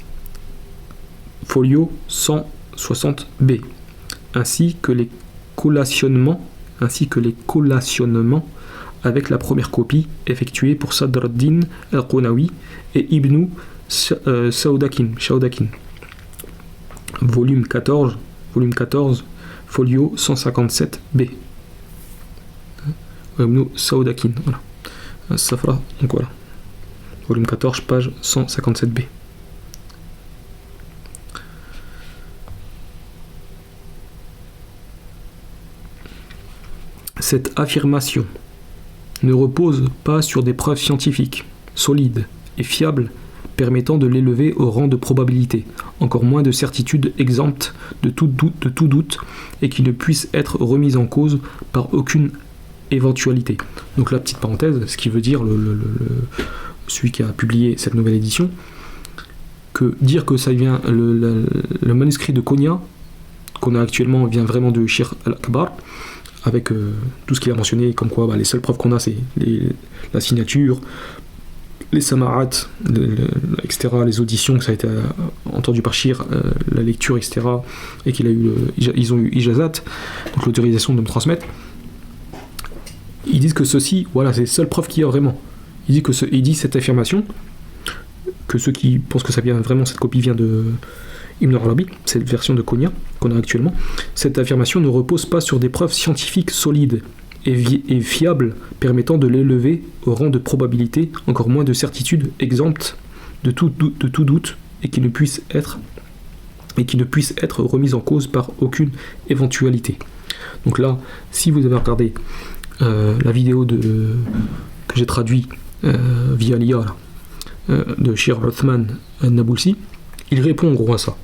folio 100 60b, ainsi que les collationnements avec la première copie effectuée pour Sadr ad-Din al-Qunawi et Ibn Shawdakin. Volume 14, folio 157b. Ibn Shawdakin, voilà. Safra, donc voilà. Volume 14, page 157b. Cette affirmation ne repose pas sur des preuves scientifiques, solides et fiables, permettant de l'élever au rang de probabilité, encore moins de certitude exempte de tout doute et qui ne puisse être remise en cause par aucune éventualité. Donc la petite parenthèse, ce qui veut dire celui qui a publié cette nouvelle édition, que dire que ça vient le manuscrit de Konya qu'on a actuellement vient vraiment de Shir al-Akbar, avec tout ce qu'il a mentionné, comme quoi les seules preuves qu'on a, c'est la signature, les sama'at, etc., les auditions, que ça a été entendu par Shir, la lecture, etc., et ils ont eu ijazat, donc l'autorisation de me transmettre. Ils disent que ceci, voilà, c'est les seules preuves qu'il y a vraiment. Ils disent cette affirmation, que ceux qui pensent que ça vient vraiment, cette copie vient de Ibn Arabi, cette version de Konya qu'on a actuellement, cette affirmation ne repose pas sur des preuves scientifiques solides et fiables permettant de l'élever au rang de probabilité, encore moins de certitude exempte de tout doute et qui ne puisse être remise en cause par aucune éventualité. Donc là, si vous avez regardé la vidéo que j'ai traduit via l'IA de Shir Uthman al-Nabulsi, il répond en gros à ça.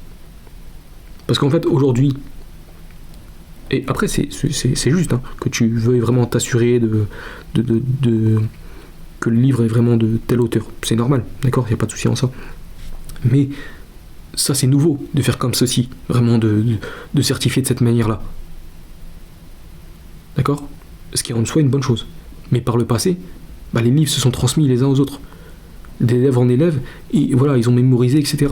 Parce qu'en fait, aujourd'hui, et après c'est juste que tu veuilles vraiment t'assurer que le livre est vraiment de tel auteur. C'est normal, d'accord, il n'y a pas de souci en ça. Mais ça c'est nouveau de faire comme ceci, vraiment de certifier de cette manière-là. D'accord ? Ce qui est en soi une bonne chose. Mais par le passé, les livres se sont transmis les uns aux autres. D'élève en élève, et voilà, ils ont mémorisé, etc.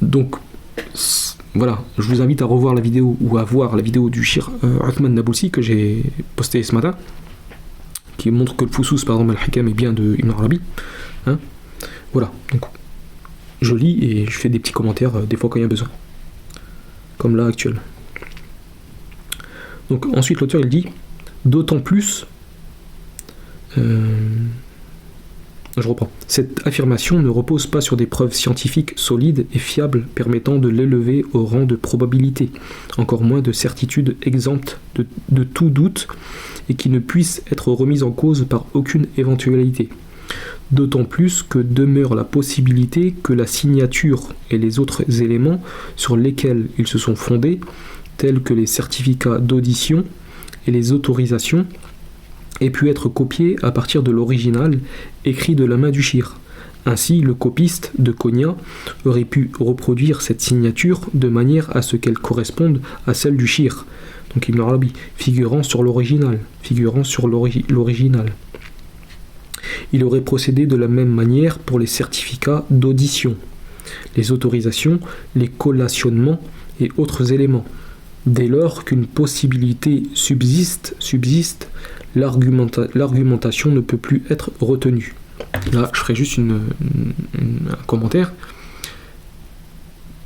Donc, voilà, je vous invite à revoir la vidéo ou à voir la vidéo du Shir Uthman Nabulsi que j'ai postée ce matin, qui montre que le Fusous, par exemple, al-Hikam est bien de Ibn Arabi. Voilà, donc je lis et je fais des petits commentaires des fois quand il y a besoin. Comme là, actuellement. Donc, ensuite, l'auteur, il dit d'autant plus. Je reprends. Cette affirmation ne repose pas sur des preuves scientifiques solides et fiables permettant de l'élever au rang de probabilité, encore moins de certitude exempte de tout doute et qui ne puisse être remise en cause par aucune éventualité. D'autant plus que demeure la possibilité que la signature et les autres éléments sur lesquels ils se sont fondés, tels que les certificats d'audition et les autorisations, aient pu être copiés à partir de l'original écrit de la main du Shir. Ainsi, le copiste de Konya aurait pu reproduire cette signature de manière à ce qu'elle corresponde à celle du Shir, donc Ibn Arabi, figurant sur l'original. Il aurait procédé de la même manière pour les certificats d'audition, les autorisations, les collationnements et autres éléments. Dès lors qu'une possibilité subsiste, l'argumentation ne peut plus être retenue. Là, je ferai juste un commentaire.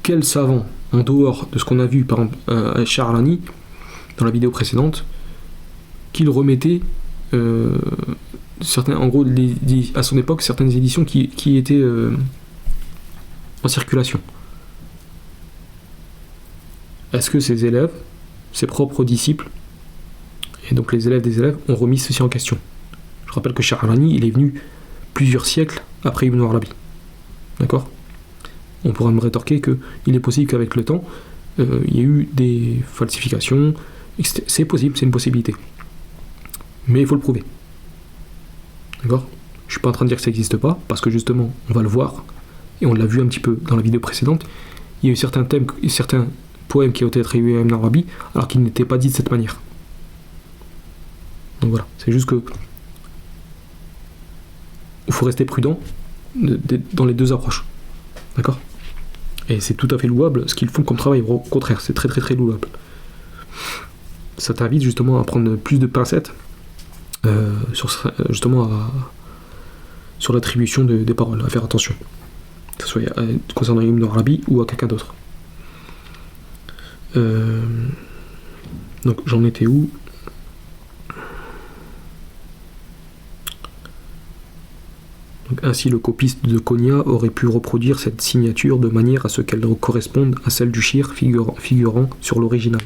Quel savant, en dehors de ce qu'on a vu par exemple à Charlani dans la vidéo précédente, qu'il remettait certains, en gros, à son époque, certaines éditions qui étaient en circulation. Est-ce que ses élèves, ses propres disciples, et donc les élèves des élèves, ont remis ceci en question? Je rappelle que Sha'rani, il est venu plusieurs siècles après Ibn Arabi. D'accord? On pourra me rétorquer qu'il est possible qu'avec le temps, il y ait eu des falsifications. C'est possible, c'est une possibilité. Mais il faut le prouver. D'accord? Je ne suis pas en train de dire que ça n'existe pas, parce que justement, on va le voir, et on l'a vu un petit peu dans la vidéo précédente, il y a eu certains thèmes, certains poèmes qui ont été attribués à Ibn Arabi, alors qu'ils n'étaient pas dits de cette manière. Donc voilà, c'est juste que il faut rester prudent dans les deux approches. D'accord? Et c'est tout à fait louable ce qu'ils font comme travail, au contraire, c'est très très très louable. Ça t'invite justement à prendre plus de pincettes sur l'attribution des paroles, à faire attention, que ce soit concernant Ibn Arabi ou à quelqu'un d'autre. Donc j'en étais où ? Donc, ainsi, le copiste de Konya aurait pu reproduire cette signature de manière à ce qu'elle corresponde à celle du shir figurant sur l'original.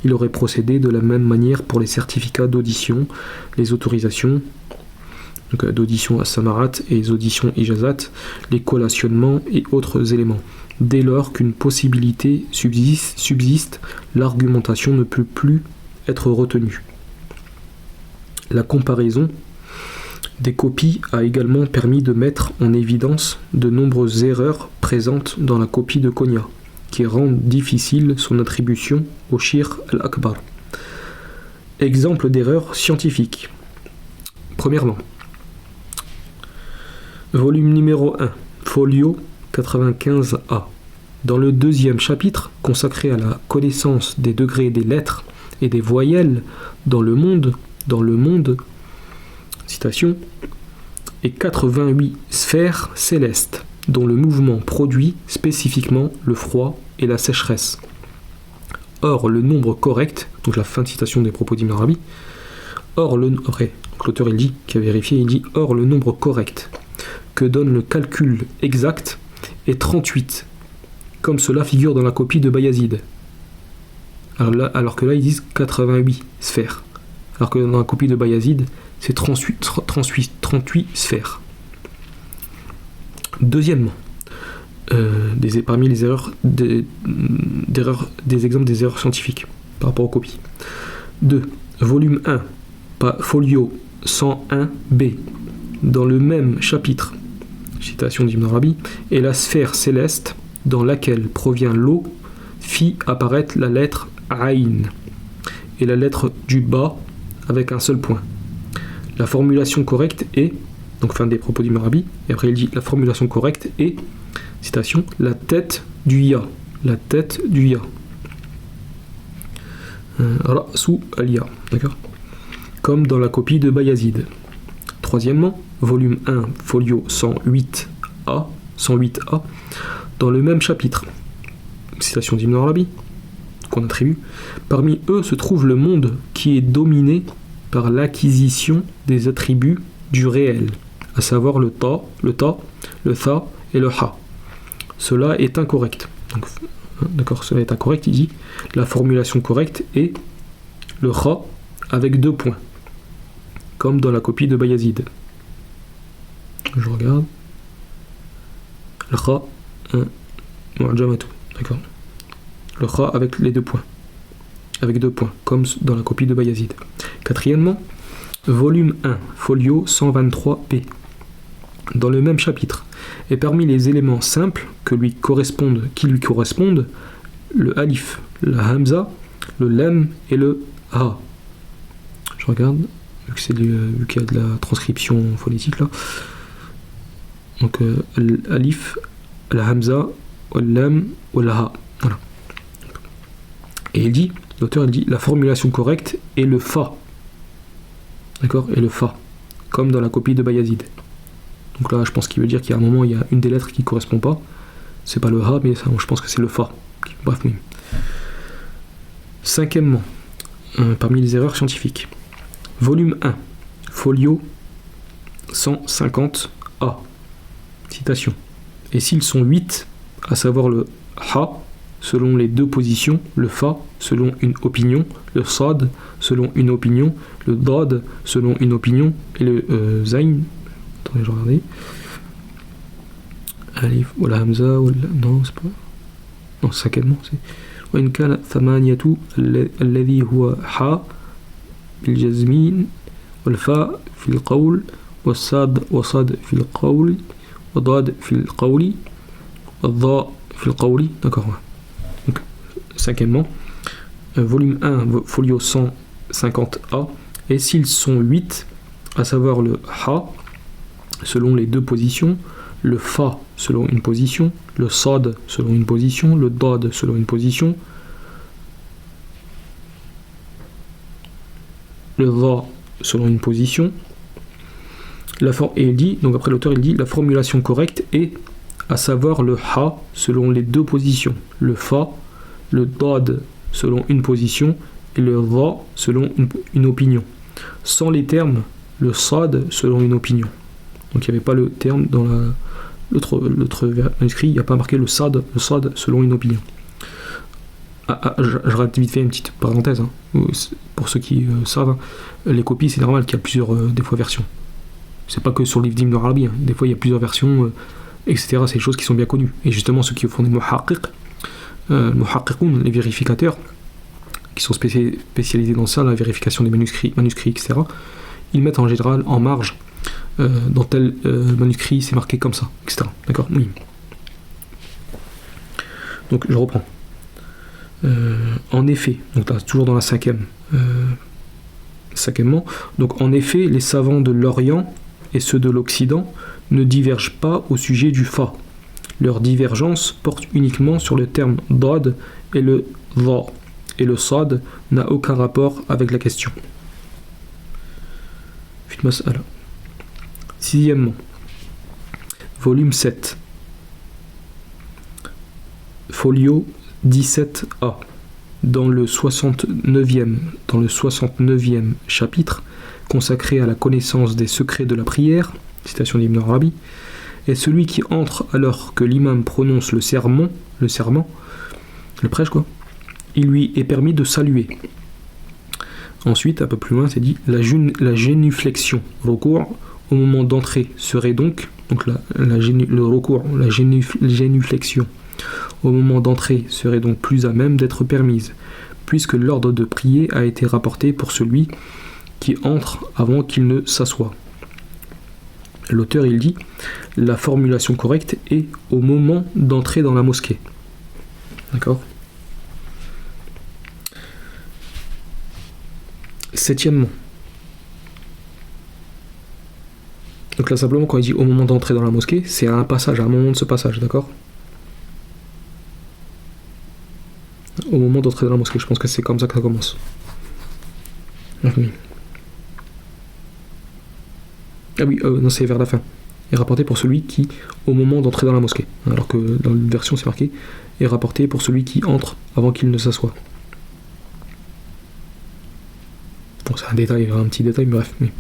Il aurait procédé de la même manière pour les certificats d'audition, les autorisations d'audition à Samarat et les auditions Ijazat, les collationnements et autres éléments. Dès lors qu'une possibilité subsiste, l'argumentation ne peut plus être retenue. La comparaison des copies a également permis de mettre en évidence de nombreuses erreurs présentes dans la copie de Konya, qui rendent difficile son attribution au Shir al-Akbar. Exemple d'erreurs scientifiques. Premièrement, volume numéro 1, folio 95A. Dans le deuxième chapitre, consacré à la connaissance des degrés des lettres et des voyelles dans le monde, citation, et 88 sphères célestes, dont le mouvement produit spécifiquement le froid et la sécheresse. Or, le nombre correct, donc la fin de citation des propos d'Ibn Arabi, l'auteur il dit, qui a vérifié, il dit « Or, le nombre correct que donne le calcul exact est 38, comme cela figure dans la copie de Bayazid. » Alors que là, ils disent 88 sphères. Alors que dans la copie de Bayazid, c'est 38 sphères. Deuxièmement, parmi les erreurs, des exemples des erreurs scientifiques par rapport aux copies. 2. Volume 1, folio 101b. Dans le même chapitre, citation d'Ibn Arabi, et la sphère céleste dans laquelle provient l'eau fit apparaître la lettre Aïn et la lettre du bas avec un seul point. La formulation correcte est, donc fin des propos d'Ibn Arabi, et après il dit la formulation correcte est, citation, la tête du ya. La tête du ya. Ra'su al-ya. D'accord ? Comme dans la copie de Bayazid. Troisièmement, volume 1, folio 108A, dans le même chapitre, citation d'Ibn Arabi, qu'on attribue, parmi eux se trouve le monde qui est dominé par l'acquisition des attributs du réel, à savoir le ta, le tha et le ha. Cela est incorrect. Donc, d'accord, cela est incorrect, il dit la formulation correcte est le ha avec 2 points, comme dans la copie de Bayazid. Je regarde. Le ha, d'accord. Le ha avec les 2 points. Avec 2 points, comme dans la copie de Bayazid. Quatrièmement, volume 1, folio 123p. Dans le même chapitre, et parmi les éléments simples qui lui correspondent, le alif, la hamza, le lam et le ha. Je regarde, vu qu'il y a de la transcription phonétique là. Donc l'alif, la hamza, le lam ou le ha. Voilà. Et l'auteur il dit la formulation correcte est le fa. D'accord ? Et le fa. Comme dans la copie de Bayazid. Donc là, je pense qu'il veut dire qu'il y a un moment, il y a une des lettres qui ne correspond pas. C'est pas le ha, mais ça, je pense que c'est le fa. Bref, oui. Cinquièmement, parmi les erreurs scientifiques. Volume 1, folio 150A. Citation. Et s'ils sont 8, à savoir le ha, selon les 2 positions, le fa, selon une opinion, le sad, selon une opinion, le dad, selon une opinion, et le zayn, attendez, je regarde. Alif, ou la hamza, ou la... Non, c'est pas... Non, cinquièmement, c'est... وإن كان ثمانية الذي هو حا بالجزمين والفاء في القول والصاد في القول والضاد في القول والضاء في القول. D'accord. Donc, cinquièmement, volume 1, folio 150A, et s'ils sont 8, à savoir le ha, selon les 2 positions, le fa selon une position, le sad selon une position, le dad selon une position, le dha selon une position. Et il dit, donc après l'auteur il dit, la formulation correcte est, à savoir le ha selon les deux positions, le fa, le dad selon une position et le dha selon une opinion, sans les termes le sad selon une opinion. Donc il n'y avait pas le terme dans l'autre manuscrit, il n'y a pas marqué le sad selon une opinion. Je rate vite fait une petite parenthèse, hein, pour ceux qui savent, hein, les copies c'est normal qu'il y a plusieurs des fois versions. C'est pas que sur le livre d'Ibn Arabi, hein. Des fois il y a plusieurs versions, etc. C'est des choses qui sont bien connues. Et justement ceux qui font des muhaqqiqoun, les vérificateurs, qui sont spécialisés dans ça, la vérification des manuscrits, etc., ils mettent en général en marge dans tel manuscrit c'est marqué comme ça, etc. D'accord? Oui. Donc je reprends. En effet, donc là, toujours dans la cinquièmement, donc en effet, les savants de l'Orient et ceux de l'Occident ne divergent pas au sujet du fa. Leur divergence porte uniquement sur le terme dad et le dha, et le sad n'a aucun rapport avec la question. Sixièmement, volume 7, folio 17a, dans le 69e chapitre consacré à la connaissance des secrets de la prière, citation d'Ibn Arabi, est celui qui entre alors que l'imam prononce le serment, le prêche quoi, il lui est permis de saluer. Ensuite, un peu plus loin, c'est dit la génuflexion, recours, au moment d'entrée serait donc génuflexion au moment d'entrée serait donc plus à même d'être permise, puisque l'ordre de prier a été rapporté pour celui qui entre avant qu'il ne s'assoie. L'auteur il dit la formulation correcte est au moment d'entrer dans la mosquée. D'accord? Septièmement. Donc là simplement quand il dit au moment d'entrer dans la mosquée, c'est à un passage, à un moment de ce passage, d'accord? Au moment d'entrer dans la mosquée, je pense que c'est comme ça que ça commence. Oui. Ah oui, non, c'est vers la fin. Est rapporté pour celui qui, au moment d'entrer dans la mosquée. Alors que dans une version, c'est marqué est rapporté pour celui qui entre avant qu'il ne s'assoie. Bon, c'est un détail, un petit détail, bref. Oui.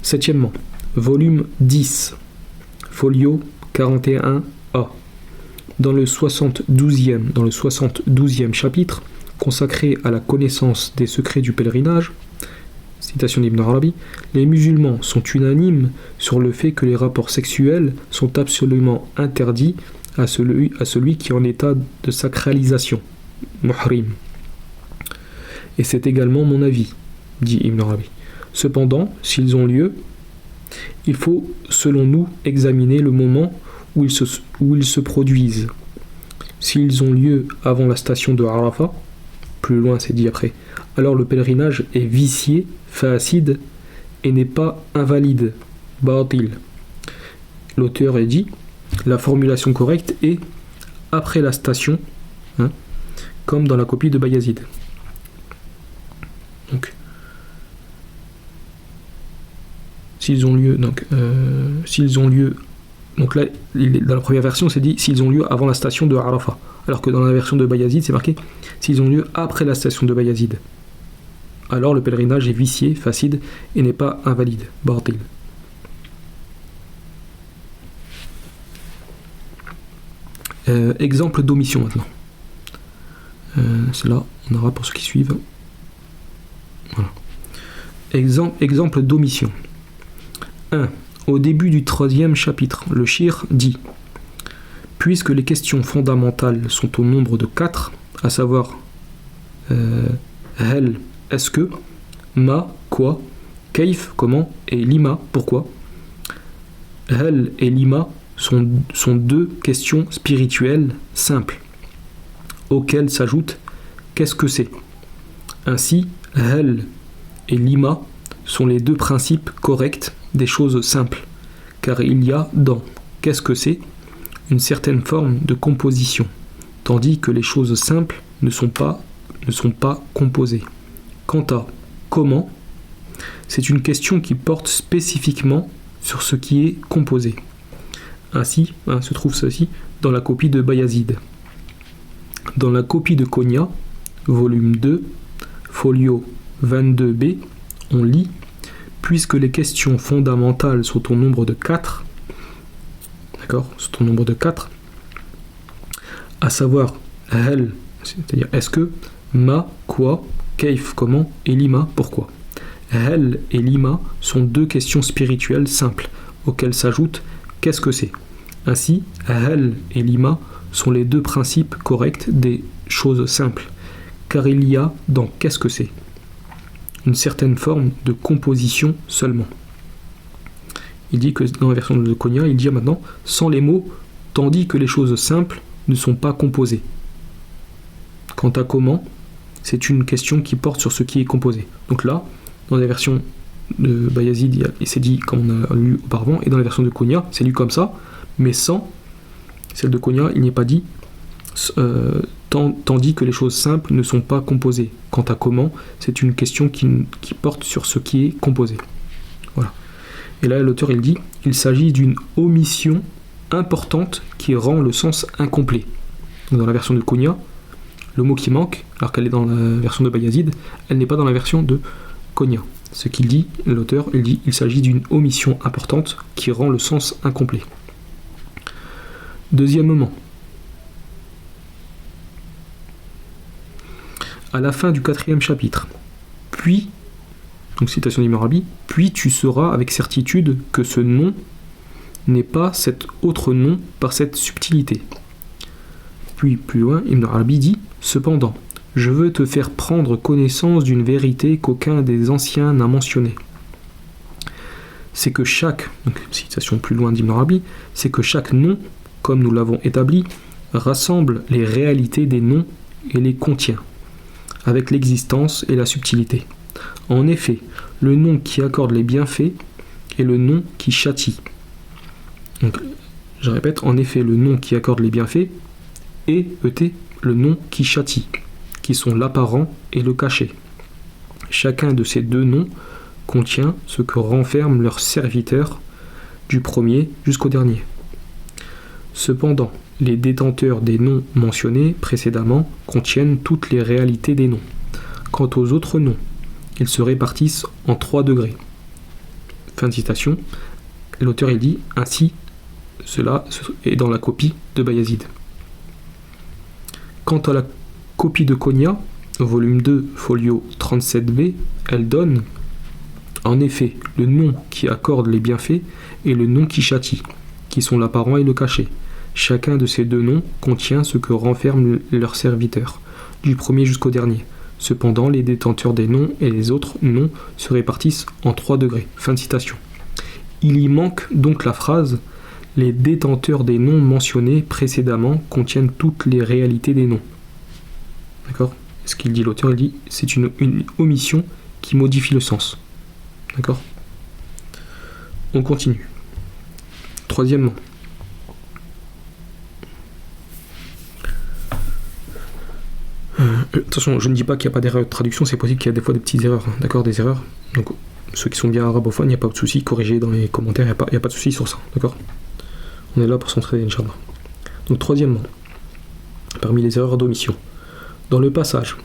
Septièmement, volume 10, folio 41a. Dans le 72e chapitre, consacré à la connaissance des secrets du pèlerinage, citation d'Ibn Arabi, les musulmans sont unanimes sur le fait que les rapports sexuels sont absolument interdits à celui qui est en état de sacralisation, muhrim. Et c'est également mon avis, dit Ibn Arabi. Cependant, s'ils ont lieu, il faut, selon nous, examiner le moment où ils se produisent. S'ils ont lieu avant la station de Arafat, plus loin c'est dit après, alors le pèlerinage est vicié, fasid, et n'est pas invalide, batil. L'auteur a dit, la formulation correcte est après la station, comme dans la copie de Bayazid. Donc, s'ils ont lieu, donc là, dans la première version, c'est dit s'ils ont lieu avant la station de Arafat. Alors que dans la version de Bayazid, c'est marqué s'ils ont lieu après la station de Bayazid. Alors le pèlerinage est vicié, facide, et n'est pas invalide. Batil. Exemple d'omission maintenant. C'est là, on aura pour ceux qui suivent. Voilà. Exemple d'omission. 1. Au début du 3e chapitre, le shir dit « Puisque les questions fondamentales sont au nombre de 4, à savoir hel, est-ce que, ma, quoi, kaif, comment, et lima, pourquoi. Hel et lima sont deux questions spirituelles simples, auxquelles s'ajoute qu'est-ce que c'est. Ainsi, hel et lima sont les deux principes corrects des choses simples, car il y a dans qu'est-ce que c'est? Une certaine forme de composition, tandis que les choses simples ne sont pas composées. Quant à comment, c'est une question qui porte spécifiquement sur ce qui est composé. Ainsi, se trouve ceci dans la copie de Bayazid. Dans la copie de Konya, volume 2, folio 22b, on lit « Puisque les questions fondamentales sont au nombre de 4, à savoir hel, c'est-à-dire est-ce que, ma, quoi, kaif, comment, et lima, pourquoi. Hel et lima sont deux questions spirituelles simples, auxquelles s'ajoute qu'est-ce que c'est. Ainsi, hel et lima sont les deux principes corrects des choses simples, car il y a dans qu'est-ce que c'est une certaine forme de composition seulement. Il dit que dans la version de Konya, il dit maintenant sans les mots, tandis que les choses simples ne sont pas composées. Quant à comment, c'est une question qui porte sur ce qui est composé. Donc là, dans la version de Bayazid, il s'est dit comme on a lu auparavant, et dans la version de Konya, c'est lu comme ça, mais sans celle de Konya, il n'y est pas dit tandis que les choses simples ne sont pas composées. Quant à comment, c'est une question qui porte sur ce qui est composé. Voilà. Et là, l'auteur, il dit, il s'agit d'une omission importante qui rend le sens incomplet. Dans la version de Konya, le mot qui manque, alors qu'elle est dans la version de Bayazid, elle n'est pas dans la version de Konya. Ce qu'il dit, l'auteur, il dit, il s'agit d'une omission importante qui rend le sens incomplet. Deuxièmement, à la fin du 4e chapitre, puis, donc citation d'Ibn Arabi, puis tu sauras avec certitude que ce nom n'est pas cet autre nom par cette subtilité. Puis, plus loin, Ibn Arabi dit, cependant, je veux te faire prendre connaissance d'une vérité qu'aucun des anciens n'a mentionnée. C'est que chaque, donc citation plus loin d'Ibn Arabi, c'est que chaque nom, comme nous l'avons établi, rassemble les réalités des noms et les contient, avec l'existence et la subtilité. En effet, le nom qui accorde les bienfaits est le nom qui châtie. Donc, je répète, en effet, le nom qui accorde les bienfaits est le nom qui châtie, qui sont l'apparent et le caché. Chacun de ces deux noms contient ce que renferment leurs serviteurs du premier jusqu'au dernier. Cependant, les détenteurs des noms mentionnés précédemment contiennent toutes les réalités des noms. Quant aux autres noms, ils se répartissent en 3 degrés. Fin de citation. L'auteur il dit ainsi, cela est dans la copie de Bayazid. Quant à la copie de Konya, volume 2, folio 37b, elle donne en effet le nom qui accorde les bienfaits et le nom qui châtie, qui sont l'apparent et le caché. Chacun de ces deux noms contient ce que renferment leurs serviteurs, du premier jusqu'au dernier. Cependant, les détenteurs des noms et les autres noms se répartissent en 3 degrés. Fin de citation. Il y manque donc la phrase « Les détenteurs des noms mentionnés précédemment contiennent toutes les réalités des noms ». D'accord ? Ce qu'il dit l'auteur, il dit « C'est une omission qui modifie le sens ». D'accord ? On continue. Troisièmement. Attention, je ne dis pas qu'il n'y a pas d'erreur de traduction, c'est possible qu'il y a des fois des petites erreurs, d'accord, des erreurs. Donc, ceux qui sont bien arabophones, il n'y a pas de souci, corrigez dans les commentaires, il n'y a pas de souci sur ça, d'accord. On est là pour s'entraider, Inch'Allah. Donc, troisièmement, parmi les erreurs d'omission, dans le passage,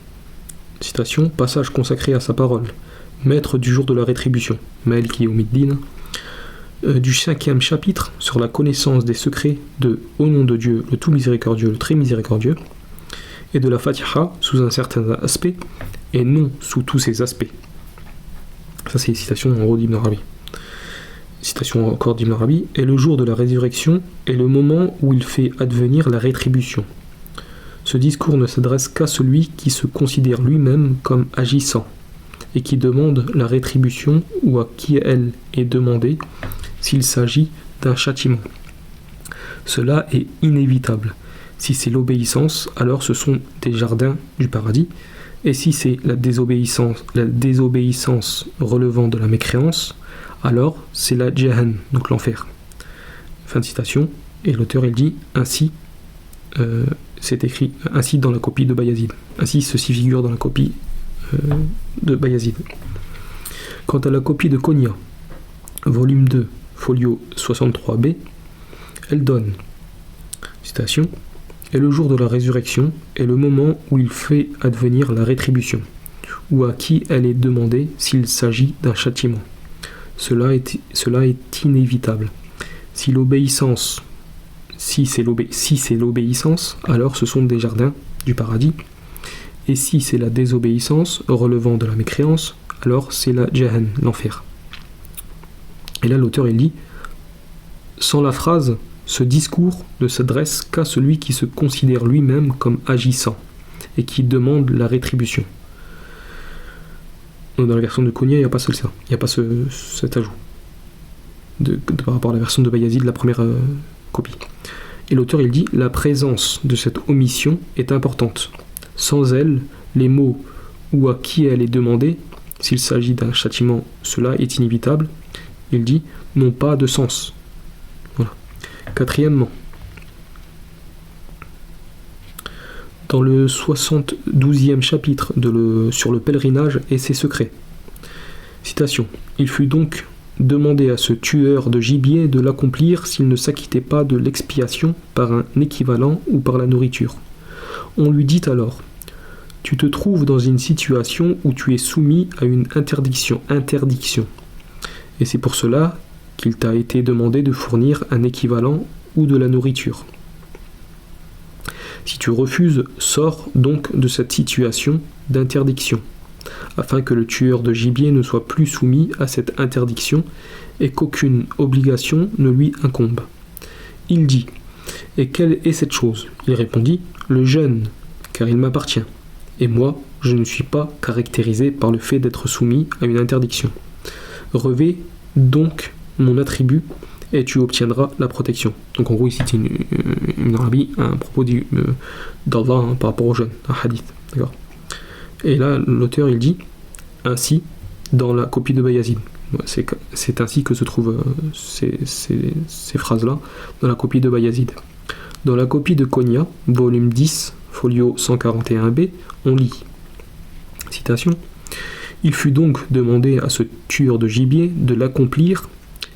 citation, passage consacré à sa parole, maître du jour de la rétribution, Maliki Yawmiddin, du 5e chapitre sur la connaissance des secrets de Au nom de Dieu, le tout miséricordieux, le très miséricordieux, et de la Fatiha sous un certain aspect, et non sous tous ses aspects. Ça c'est citation en gros d'Ibn Arabi. Citation encore d'Ibn Arabi, et le jour de la résurrection est le moment où il fait advenir la rétribution. Ce discours ne s'adresse qu'à celui qui se considère lui-même comme agissant, et qui demande la rétribution ou à qui elle est demandée s'il s'agit d'un châtiment. Cela est inévitable. Si c'est l'obéissance, alors ce sont des jardins du paradis, et si c'est la désobéissance relevant de la mécréance, alors c'est la Jahannam, donc l'enfer. Fin de citation. Et l'auteur, il dit ainsi, c'est écrit ainsi dans la copie de Bayazid. Ainsi, ceci figure dans la copie de Bayazid. Quant à la copie de Konya, volume 2, folio 63b, elle donne, citation, « Et le jour de la résurrection est le moment où il fait advenir la rétribution, ou à qui elle est demandée s'il s'agit d'un châtiment. Cela est inévitable. Si c'est l'obéissance, alors ce sont des jardins du paradis, et si c'est la désobéissance relevant de la mécréance, alors c'est la Jahan, l'enfer. » Et là, l'auteur, il dit, sans la phrase, ce discours ne s'adresse qu'à celui qui se considère lui-même comme agissant et qui demande la rétribution. Donc, dans la version de Konya, il n'y a pas ça, il n'y a pas cet ajout par rapport à la version de Bayazid, la première copie. Et l'auteur, il dit, la présence de cette omission est importante. Sans elle, les mots ou à qui elle est demandée, s'il s'agit d'un châtiment, cela est inévitable, il dit, n'ont pas de sens. Voilà. Quatrièmement, dans le 72e chapitre sur le pèlerinage et ses secrets, citation, « Il fut donc demandé à ce tueur de gibier de l'accomplir s'il ne s'acquittait pas de l'expiation par un équivalent ou par la nourriture. On lui dit alors, « Tu te trouves dans une situation où tu es soumis à une interdiction. Et c'est pour cela qu'il t'a été demandé de fournir un équivalent ou de la nourriture. Si tu refuses, sors donc de cette situation d'interdiction, afin que le tueur de gibier ne soit plus soumis à cette interdiction et qu'aucune obligation ne lui incombe. » Il dit, « Et quelle est cette chose ?» Il répondit, « Le jeûne, car il m'appartient. Et moi, je ne suis pas caractérisé par le fait d'être soumis à une interdiction. Revêt donc mon attribut et tu obtiendras la protection. » Donc en gros ici c'est une Arabi à propos d'Allah par rapport au jeûne, un hadith. D'accord. Et là l'auteur il dit ainsi dans la copie de Bayazid. C'est ainsi que se trouvent ces phrases-là dans la copie de Bayazid. Dans la copie de Konya, volume 10, folio 141b, on lit, citation, « Il fut donc demandé à ce tueur de gibier de l'accomplir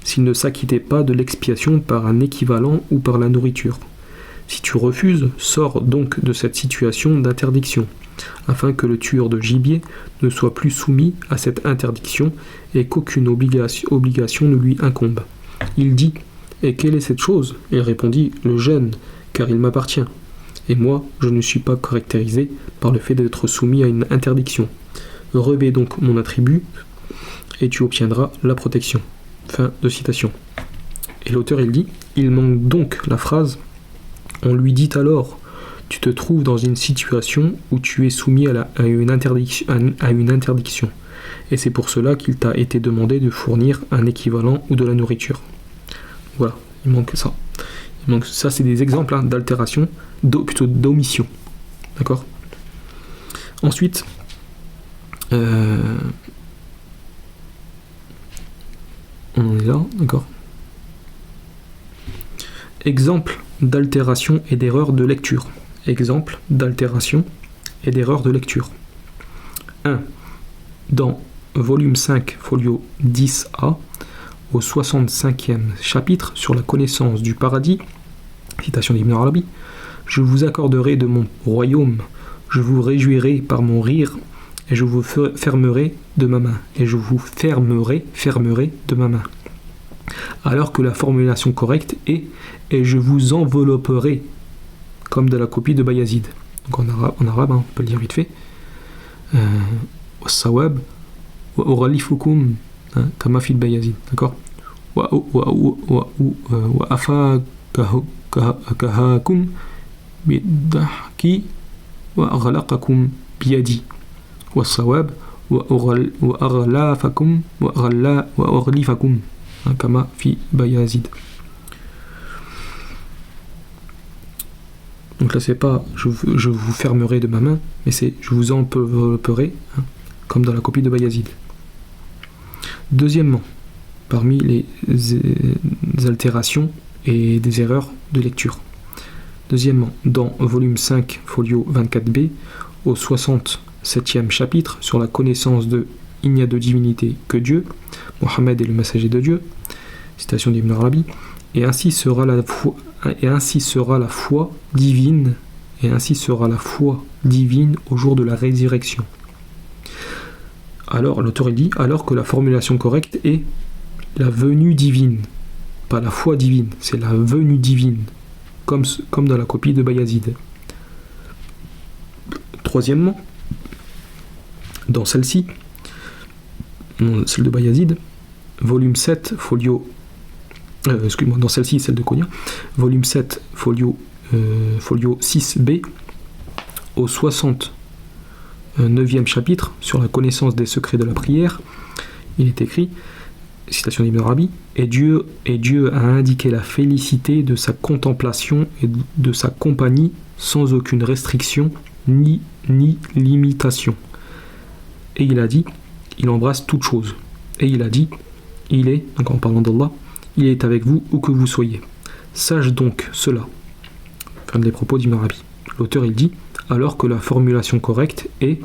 s'il ne s'acquittait pas de l'expiation par un équivalent ou par la nourriture. Si tu refuses, sors donc de cette situation d'interdiction, afin que le tueur de gibier ne soit plus soumis à cette interdiction et qu'aucune obligation ne lui incombe. » Il dit, « Et quelle est cette chose ?» Il répondit, « Le jeûne, car il m'appartient. Et moi, je ne suis pas caractérisé par le fait d'être soumis à une interdiction. Revêt donc mon attribut et tu obtiendras la protection. » Fin de citation. Et l'auteur il dit, il manque donc la phrase, on lui dit alors, tu te trouves dans une situation où tu es soumis à une interdiction, et c'est pour cela qu'il t'a été demandé de fournir un équivalent ou de la nourriture. Voilà, il manque ça. Ça c'est des exemples d'altération, plutôt d'omission. D'accord. Ensuite, on en est là, d'accord. Exemple d'altération et d'erreur de lecture. Exemple d'altération et d'erreur de lecture. 1. Dans volume 5, folio 10a, au 65e chapitre sur la connaissance du paradis, citation d'Ibn Arabi, « Je vous accorderai de mon royaume, je vous réjouirai par mon rire, et je vous fermerai de ma main. » Et je vous fermerai de ma main. Alors que la formulation correcte est « et je vous envelopperai », comme de la copie de Bayazid. Donc en arabe, on peut le dire vite fait. « Sawab wa uralifukum » kama fi Bayazid. D'accord. « Wa afakahakum bidahki wa aghlaqakum biyadi. Wa sawab wa aghlafakum wa aghlifakum kama fi Bayazid. » Donc là c'est pas je vous fermerai de ma main, mais c'est je vous envelopperai, comme dans la copie de Bayazid. Deuxièmement, parmi les altérations et des erreurs de lecture. Deuxièmement, dans volume 5, folio 24b, au 67e chapitre sur la connaissance de Il n'y a de divinité que Dieu, Mohammed est le messager de Dieu, citation d'Ibn Arabi, et ainsi sera la foi divine, au jour de la résurrection. Alors, l'auteur il dit, alors que la formulation correcte est la venue divine, pas la foi divine, c'est la venue divine, comme dans la copie de Bayazid. Troisièmement, dans celle-ci, celle de Bayazid, volume 7, folio... dans celle-ci, celle de Konya, volume 7, folio 6b, au 69e chapitre, sur la connaissance des secrets de la prière, il est écrit, citation d'Ibn Arabi, et Dieu a indiqué la félicité de sa contemplation et de sa compagnie sans aucune restriction ni limitation. Et il a dit, il embrasse toute chose. Et il a dit, il est, donc en parlant d'Allah, il est avec vous où que vous soyez. Sache donc cela. Fin des propos d'Ibn Arabi. L'auteur il dit, alors que la formulation correcte est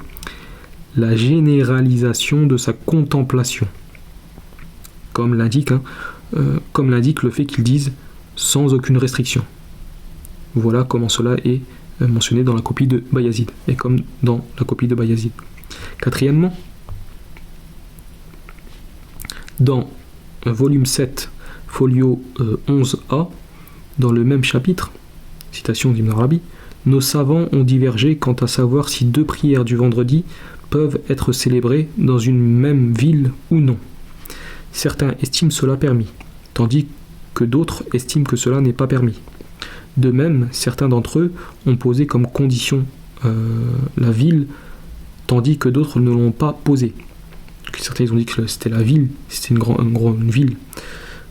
la généralisation de sa contemplation. Comme l'indique le fait qu'ils disent sans aucune restriction. Voilà comment cela est mentionné dans la copie de Bayazid, et comme dans la copie de Bayazid. Quatrièmement, dans volume 7, folio 11a, dans le même chapitre, citation d'Ibn Arabi, nos savants ont divergé quant à savoir si deux prières du vendredi peuvent être célébrées dans une même ville ou non. Certains estiment cela permis, tandis que d'autres estiment que cela n'est pas permis. De même, certains d'entre eux ont posé comme condition la ville, tandis que d'autres ne l'ont pas posé. Certains ils ont dit que c'était la ville, c'était une ville,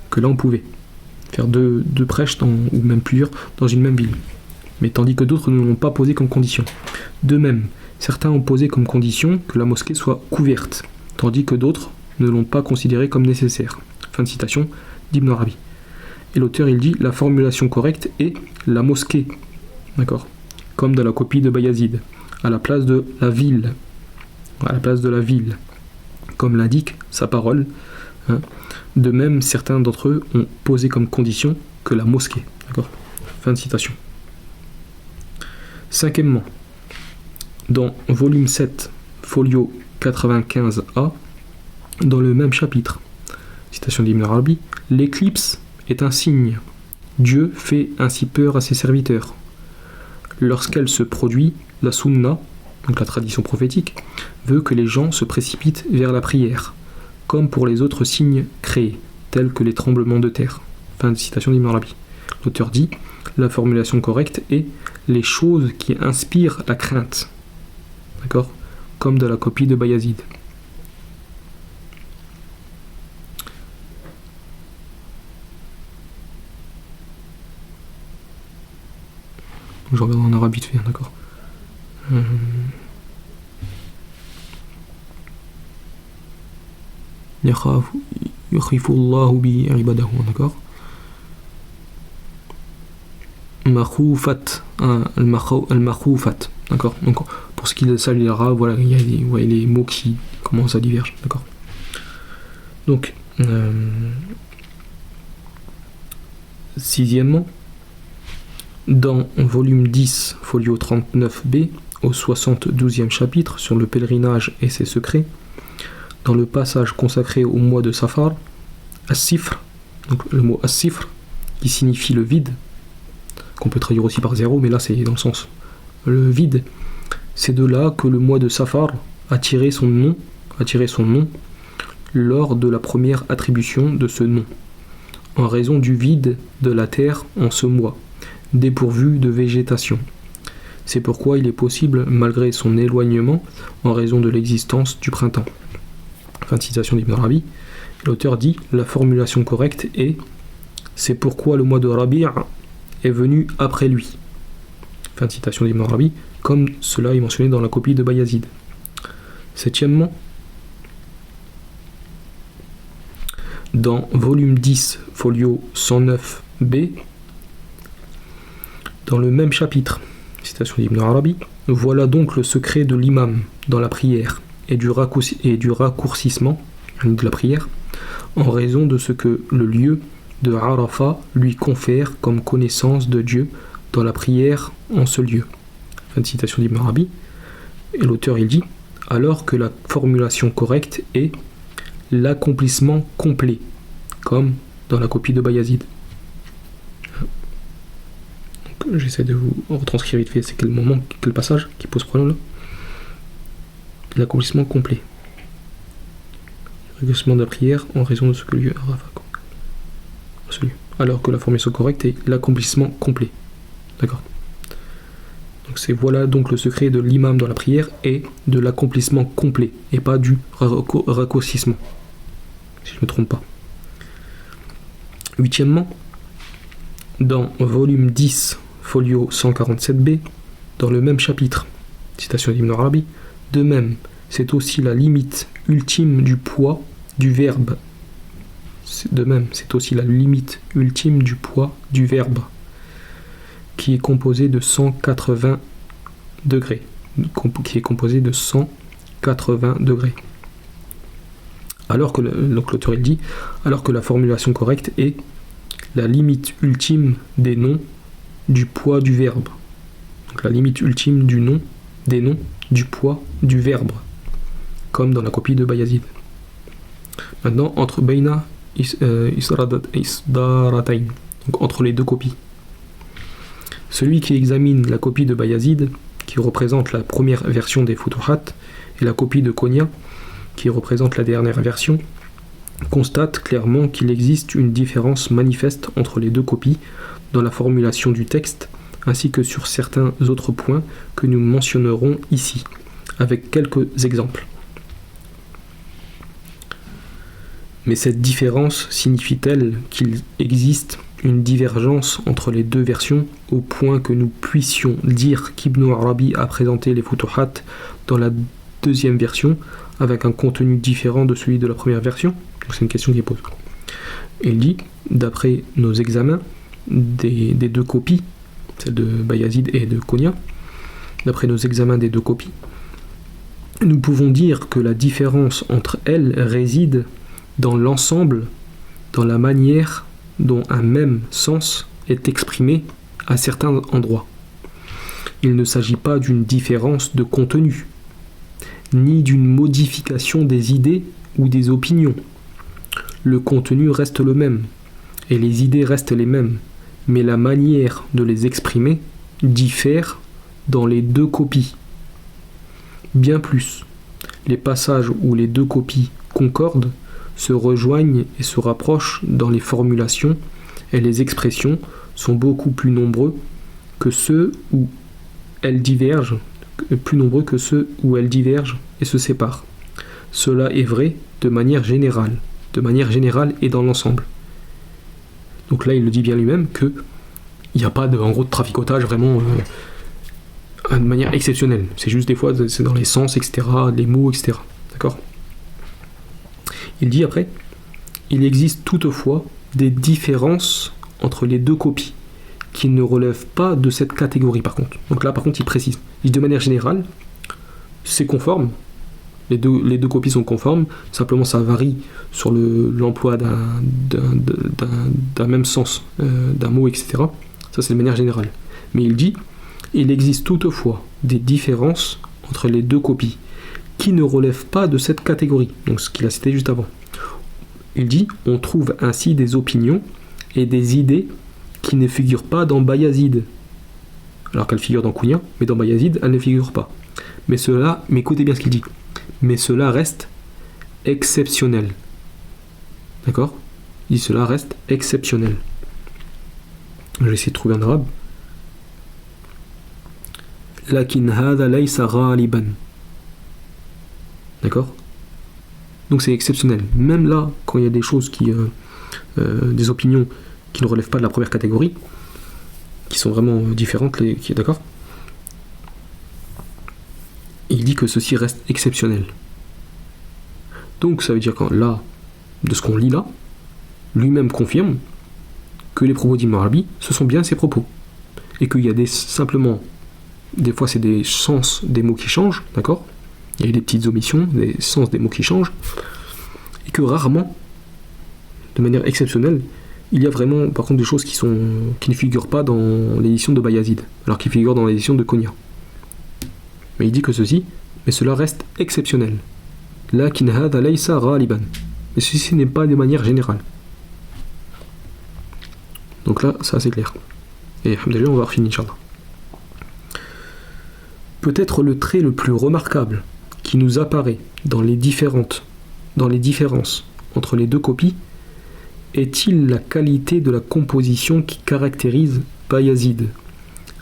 que là on pouvait faire deux prêches, ou même plusieurs, dans une même ville. Mais tandis que d'autres ne l'ont pas posé comme condition. De même, certains ont posé comme condition que la mosquée soit couverte, tandis que d'autres ne l'ont pas considéré comme nécessaire. Fin de citation d'Ibn Arabi. Et l'auteur il dit, la formulation correcte est la mosquée, d'accord, comme dans la copie de Bayazid, à la place de la ville, comme l'indique sa parole. De même, certains d'entre eux ont posé comme condition que la mosquée, d'accord. Fin de citation. Cinquièmement, dans volume 7, folio 95a, dans le même chapitre, citation d'Ibn Arabi, l'éclipse est un signe. Dieu fait ainsi peur à ses serviteurs. Lorsqu'elle se produit, la sunna, donc la tradition prophétique, veut que les gens se précipitent vers la prière, comme pour les autres signes créés, tels que les tremblements de terre. Fin de citation d'Ibn Arabi. L'auteur dit, la formulation correcte est les choses qui inspirent la crainte, d'accord, comme dans la copie de Bayazid. Je regarde en arabe vite fait, d'accord. Yakhifullahu bi ibadahu, d'accord. Makhoufat, al-makhoufat, d'accord. Donc pour ce qui est ça, l'arabe, voilà, il y a les mots qui commencent à diverger, d'accord. Donc sixièmement, dans volume 10, folio 39b, au 72e chapitre sur le pèlerinage et ses secrets, dans le passage consacré au mois de Safar, as-sifr, donc le mot as-sifr, qui signifie le vide, qu'on peut traduire aussi par zéro, mais là c'est dans le sens le vide, c'est de là que le mois de Safar a tiré son nom lors de la première attribution de ce nom, en raison du vide de la terre en ce mois, dépourvu de végétation. C'est pourquoi il est possible, malgré son éloignement, en raison de l'existence du printemps. Fin de citation d'Ibn Arabi. L'auteur dit, la formulation correcte est « c'est pourquoi le mois de Rabi' est venu après lui ». Fin de citation d'Ibn Arabi, comme cela est mentionné dans la copie de Bayazid. Septièmement, dans volume 10, folio 109 B. Dans le même chapitre, citation d'Ibn Arabi, voilà donc le secret de l'imam dans la prière et du raccourcissement de la prière, en raison de ce que le lieu de Arafat lui confère comme connaissance de Dieu dans la prière en ce lieu. Fin de citation d'Ibn Arabi. Et l'auteur il dit, alors que la formulation correcte est l'accomplissement complet, comme dans la copie de Bayazid. Donc, j'essaie de vous retranscrire vite fait, c'est quel passage qui pose problème là. L'accomplissement complet. L'accomplissement de la prière en raison de ce que lieu Arafat. Alors que la formulation correcte est l'accomplissement complet. D'accord. Donc c'est voilà donc le secret de l'imam dans la prière et de l'accomplissement complet et pas du raccourcissement. Si je ne me trompe pas. Huitièmement, dans volume 10, folio 147b, dans le même chapitre, citation d'Ibn Arabi, de même, c'est aussi la limite ultime du poids du verbe. De même, c'est aussi la limite ultime du poids du verbe, qui est composé de 180 degrés. Alors que donc l'auteur il dit, alors que la formulation correcte est la limite ultime des noms du poids du verbe. Donc la limite ultime des noms du poids du verbe, comme dans la copie de Bayazid. Maintenant, entre Bayna Isdaratayn, donc entre les deux copies. Celui qui examine la copie de Bayazid, qui représente la première version des Futuhat, et la copie de Konya, qui représente la dernière version, constate clairement qu'il existe une différence manifeste entre les deux copies dans la formulation du texte, ainsi que sur certains autres points que nous mentionnerons ici, avec quelques exemples. Mais cette différence signifie-t-elle qu'il existe une divergence entre les deux versions au point que nous puissions dire qu'Ibn Arabi a présenté les Futuhat dans la deuxième version avec un contenu différent de celui de la première version? Donc c'est une question qui est posée. Il dit, d'après nos examens des deux copies, celle de Bayazid et de Konya, d'après nos examens des deux copies, nous pouvons dire que la différence entre elles réside dans l'ensemble, dans la manière dont un même sens est exprimé à certains endroits. Il ne s'agit pas d'une différence de contenu, ni d'une modification des idées ou des opinions. Le contenu reste le même, et les idées restent les mêmes, mais la manière de les exprimer diffère dans les deux copies. Bien plus, les passages où les deux copies concordent se rejoignent et se rapprochent dans les formulations, et les expressions sont beaucoup plus nombreux que ceux où elles divergent, et se séparent. Cela est vrai de manière générale et dans l'ensemble. Donc là, il le dit bien lui-même que il n'y a pas de traficotage vraiment de manière exceptionnelle. C'est juste des fois, c'est dans les sens, etc., les mots, etc. D'accord ? Il dit après, il existe toutefois des différences entre les deux copies qui ne relèvent pas de cette catégorie par contre. Donc là par contre il précise. Il dit de manière générale, c'est conforme, les deux copies sont conformes, simplement ça varie sur l'emploi d'un même sens, d'un mot, etc. Ça c'est de manière générale. Mais il dit, il existe toutefois des différences entre les deux copies qui ne relèvent pas de cette catégorie, donc ce qu'il a cité juste avant. Il dit, on trouve ainsi des opinions et des idées qui ne figurent pas dans Bayazid, alors qu'elles figurent dans Konya, mais dans Bayazid, elles ne figurent pas. Mais écoutez bien ce qu'il dit, mais cela reste exceptionnel. D'accord ? Il dit, cela reste exceptionnel. Je vais essayer de trouver en arabe. Lakin hada laysa ghaliban. D'accord ? Donc c'est exceptionnel. Même là, quand il y a des choses des opinions qui ne relèvent pas de la première catégorie, qui sont vraiment différentes, d'accord ? Il dit que ceci reste exceptionnel. Donc ça veut dire que là, de ce qu'on lit là, lui-même confirme que les propos d'Ibn Arabi, ce sont bien ses propos. Et qu'il y a simplement, des fois c'est des sens des mots qui changent, d'accord ? Il y a des petites omissions, des sens des mots qui changent, et que rarement, de manière exceptionnelle, il y a vraiment par contre des choses qui ne figurent pas dans l'édition de Bayazid, alors qu'ils figurent dans l'édition de Konya. Mais il dit que mais cela reste exceptionnel. Lakin hada laysa ghaliban. Mais ceci n'est pas de manière générale. Donc là, ça c'est clair. Et alhamdoulilah, on va finir, Inch'Allah. Peut-être le trait le plus remarquable qui nous apparaît dans les différences entre les deux copies est-il la qualité de la composition qui caractérise Bayazid,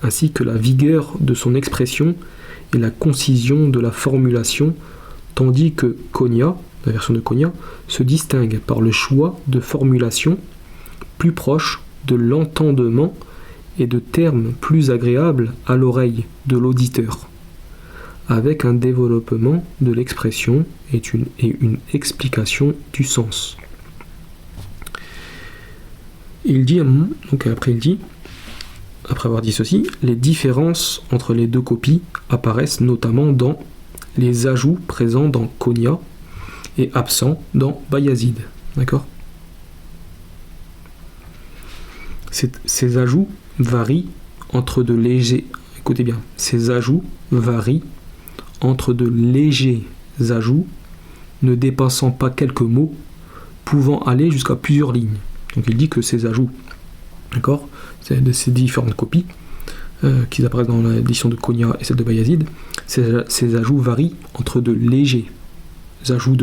ainsi que la vigueur de son expression et la concision de la formulation, tandis que Konya, la version de Konya, se distingue par le choix de formulations plus proches de l'entendement et de termes plus agréables à l'oreille de l'auditeur, avec un développement de l'expression et une explication du sens. Il dit, donc après avoir dit ceci, les différences entre les deux copies apparaissent notamment dans les ajouts présents dans Konya et absents dans Bayazid. D'accord ? Ces ajouts varient entre de légers... Écoutez bien, ces ajouts varient entre de légers ajouts ne dépassant pas quelques mots, pouvant aller jusqu'à plusieurs lignes. Donc il dit que ces ajouts, d'accord, de ces différentes copies qui apparaissent dans l'édition de Konya et celle de Bayazid, ces ajouts varient entre de légers ajouts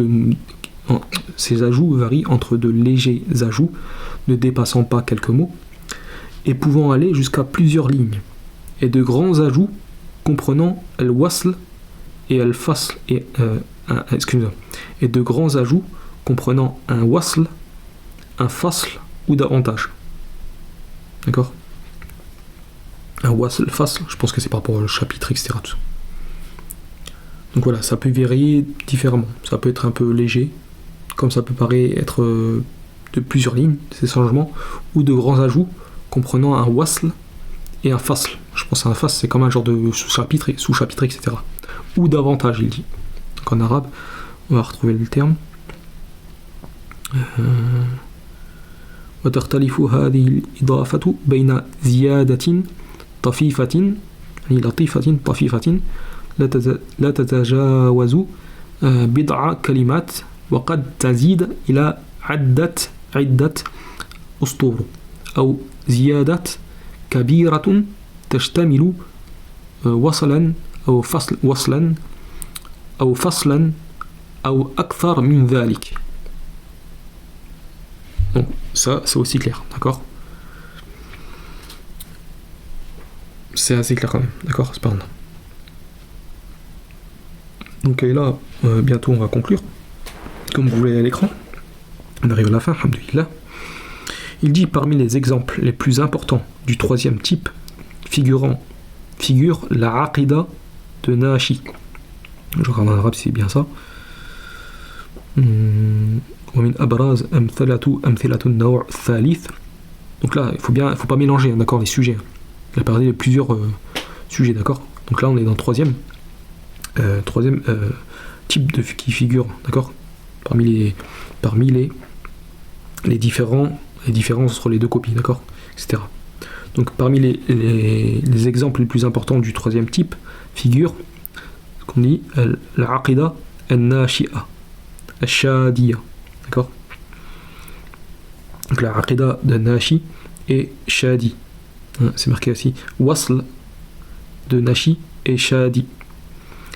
ne dépassant pas quelques mots et pouvant aller jusqu'à plusieurs lignes, et de grands ajouts comprenant al-wasl et al-fasl et de grands ajouts comprenant un wasl, un fasl ou davantage. D'accord ? Un wasl, fasl, je pense que c'est par rapport au chapitre, etc. Tout ça. Donc voilà, ça peut varier différemment. Ça peut être un peu léger, comme ça peut paraître de plusieurs lignes, ces changements, ou de grands ajouts comprenant un wasl et un fasl. Je pense à un fasl, c'est comme un genre de sous-chapitre, etc. Ou davantage, il dit. Donc en arabe, on va retrouver le terme. وتختلف هذه الإضافة بين زيادة طفيفة يعني لطيفة طفيفة لا تتجاوز بضع كلمات وقد تزيد إلى عدة أسطور أو زيادة كبيرة تشتمل وصلا أو فصلا أو أكثر من ذلك. Donc ça c'est aussi clair, d'accord ? C'est assez clair quand même, d'accord ? C'est pas un... Donc et là, bientôt on va conclure. Comme vous voyez à l'écran, on arrive à la fin, alhamdoulilah. Il dit parmi les exemples les plus importants du troisième type figure la aqida de Nahashi. Je regarde en arabe si c'est bien ça. ومن أبراز أمثلة النوع الثالث. Donc là, il faut pas mélanger, d'accord, les sujets. Il a parlé de plusieurs sujets, d'accord. Donc là, on est dans le troisième type qui figure, d'accord, parmi les différences entre les deux copies, d'accord, etc. Donc parmi les exemples les plus importants du troisième type figure ce qu'on dit l'aqida al-nashi'a al-shadiya, d'accord. Donc la aqida de Nashi et Shadi, c'est marqué aussi wasl de Nashi et Shadi,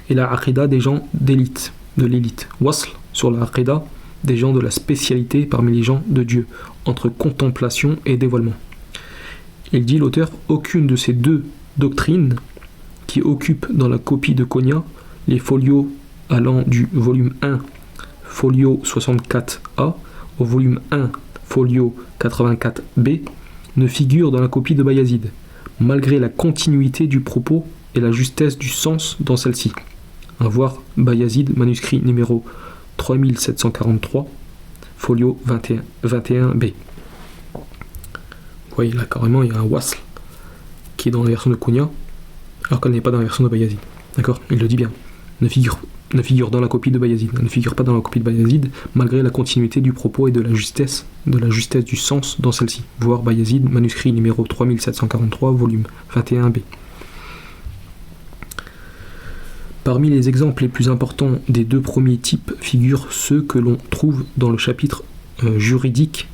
et la aqida des gens d'élite, de l'élite, wasl sur la aqida des gens de la spécialité parmi les gens de Dieu, entre contemplation et dévoilement. Il dit l'auteur, aucune de ces deux doctrines qui occupent dans la copie de Konya les folios allant du volume 1 folio 64A au volume 1 folio 84B ne figure dans la copie de Bayazid, malgré la continuité du propos et la justesse du sens dans celle-ci. À voir Bayazid, manuscrit numéro 3743, folio 21B. Vous voyez là carrément il y a un wasl qui est dans la version de Konya, alors qu'elle n'est pas dans la version de Bayazid. D'accord? Il le dit bien. Ne figure dans la copie de Bayazid, ne figure pas dans la copie de Bayazid, malgré la continuité du propos et de la justesse du sens dans celle-ci. Voir Bayazid, manuscrit numéro 3743, volume 21b. Parmi les exemples les plus importants des deux premiers types figurent ceux que l'on trouve dans le chapitre juridique,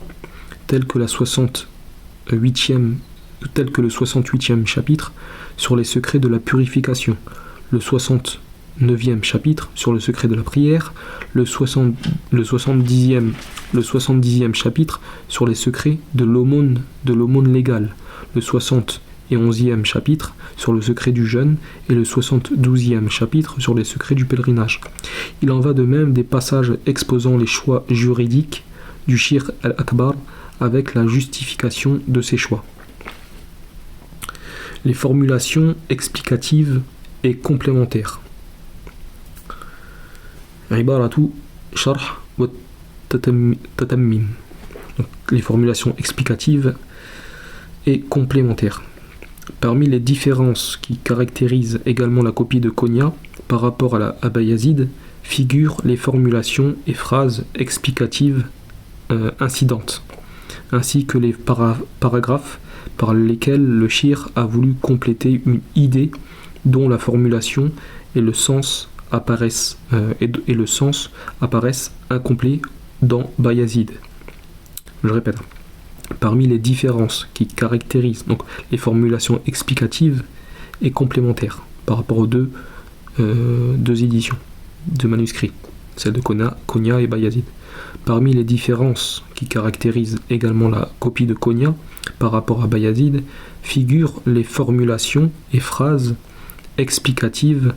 tel que le 68e chapitre sur les secrets de la purification, le 69e chapitre sur le secret de la prière, le 70e chapitre sur les secrets de l'aumône légale, le 71e chapitre sur le secret du jeûne et le 72e chapitre sur les secrets du pèlerinage. Il en va de même des passages exposant les choix juridiques du Shir al-Akbar avec la justification de ces choix. Les formulations explicatives et complémentaires. Ibaratu sharh wa tatammim. Les formulations explicatives et complémentaires. Parmi les différences qui caractérisent également la copie de Konya par rapport à Bayazid figurent les formulations et phrases explicatives incidentes, ainsi que les paragraphes par lesquels le shir a voulu compléter une idée dont la formulation et le sens apparaissent incomplets dans Bayazid. Je répète. Parmi les différences qui caractérisent donc les formulations explicatives et complémentaires par rapport aux deux éditions de manuscrits, celle de Konya et Bayazid. Parmi les différences qui caractérisent également la copie de Konya par rapport à Bayazid figurent les formulations et phrases explicatives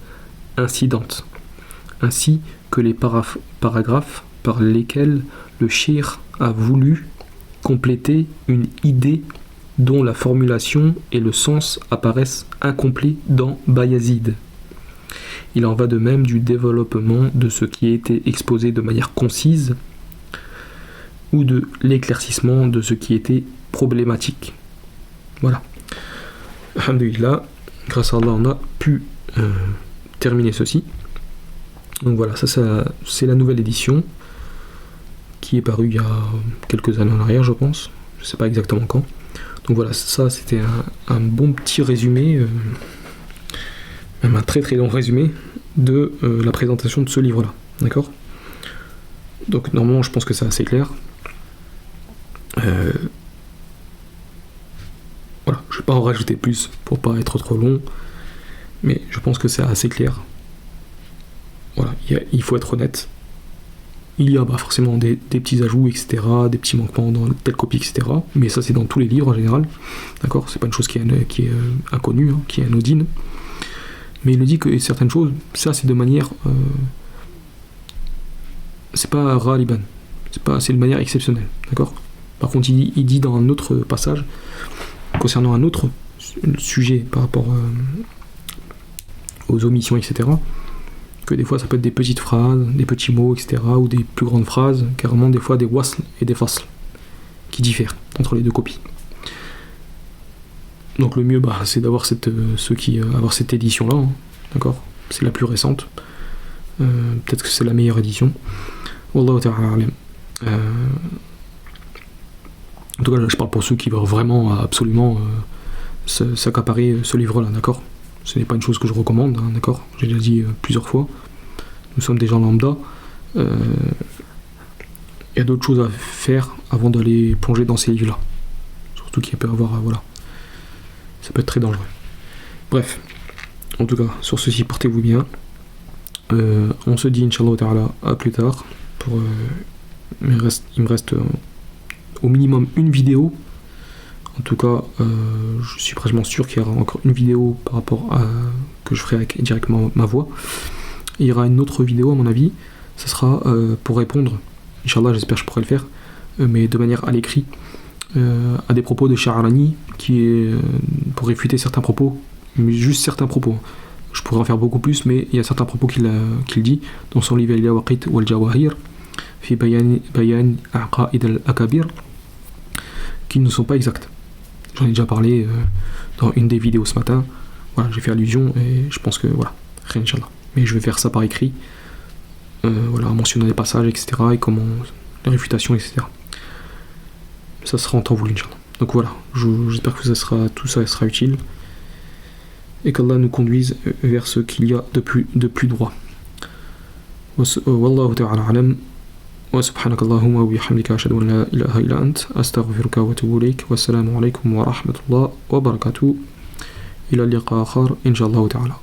incidentes, ainsi que les paragraphes par lesquels le shir a voulu compléter une idée dont la formulation et le sens apparaissent incomplets dans Bayazid. Il en va de même du développement de ce qui a été exposé de manière concise ou de l'éclaircissement de ce qui était problématique. Voilà. Alhamdulillah, grâce à Allah, on a pu terminer ceci. Donc voilà, ça c'est la nouvelle édition qui est parue il y a quelques années en arrière, je pense. Je ne sais pas exactement quand. Donc voilà, ça c'était un bon petit résumé, même un très très long résumé de la présentation de ce livre-là. D'accord ? Donc normalement, je pense que c'est assez clair. Voilà, je ne vais pas en rajouter plus pour pas être trop long, mais je pense que c'est assez clair. Voilà, il faut être honnête. Il y a forcément des petits ajouts, etc., des petits manquements dans telle copie, etc. Mais ça, c'est dans tous les livres en général. D'accord ? C'est pas une chose qui est inconnue, hein, qui est anodine. Mais il nous dit que certaines choses, ça, c'est de manière. C'est pas raliban. C'est de manière exceptionnelle. D'accord ? Par contre, il dit dans un autre passage, concernant un autre sujet par rapport aux omissions, etc., que des fois ça peut être des petites phrases, des petits mots, etc., ou des plus grandes phrases, carrément des fois des wasl et des fasl qui diffèrent entre les deux copies. Donc le mieux, c'est d'avoir avoir cette édition-là, hein, d'accord ? C'est la plus récente. Peut-être que c'est la meilleure édition. Wallahu ta'ala alim. En tout cas, je parle pour ceux qui veulent vraiment absolument s'accaparer ce livre-là, d'accord ? Ce n'est pas une chose que je recommande, hein, d'accord ? J'ai déjà dit plusieurs fois. Nous sommes des gens lambda. Il y a d'autres choses à faire avant d'aller plonger dans ces livres-là. Surtout qu'il peut y avoir... voilà. Ça peut être très dangereux. Bref. En tout cas, sur ceci, portez-vous bien. On se dit, Inch'Allah ta'ala, à plus tard. Il me reste au minimum une vidéo. En tout cas, je suis pratiquement sûr qu'il y aura encore une vidéo par rapport à que je ferai avec directement ma voix. Il y aura une autre vidéo à mon avis. Ça sera pour répondre, Inch'Allah, j'espère que je pourrai le faire, mais de manière à l'écrit, à des propos de Sha'arani, qui est pour réfuter certains propos, mais juste certains propos. Je pourrais en faire beaucoup plus, mais il y a certains propos qu'il dit dans son livre Al-Yawaqit wal-Jawahir fi bayan aqaid al-akabir qui ne sont pas exacts. J'en ai déjà parlé dans une des vidéos ce matin. Voilà, j'ai fait allusion et je pense que voilà, rien Inch'Allah. Mais je vais faire ça par écrit. Voilà, mentionner les passages, etc. et comment, les réfutations, etc. Ça sera en temps voulu, Inch'Allah. Donc voilà, j'espère que tout ça sera utile et qu'Allah nous conduise vers ce qu'il y a de plus droit. Wallahu ta'ala alam. وسبحانك اللهم وبحمدك أشهد أن لا إله إلا أنت أستغفرك وأتوب إليك والسلام عليكم ورحمة الله وبركاته إلى اللقاء آخر إن شاء الله تعالى.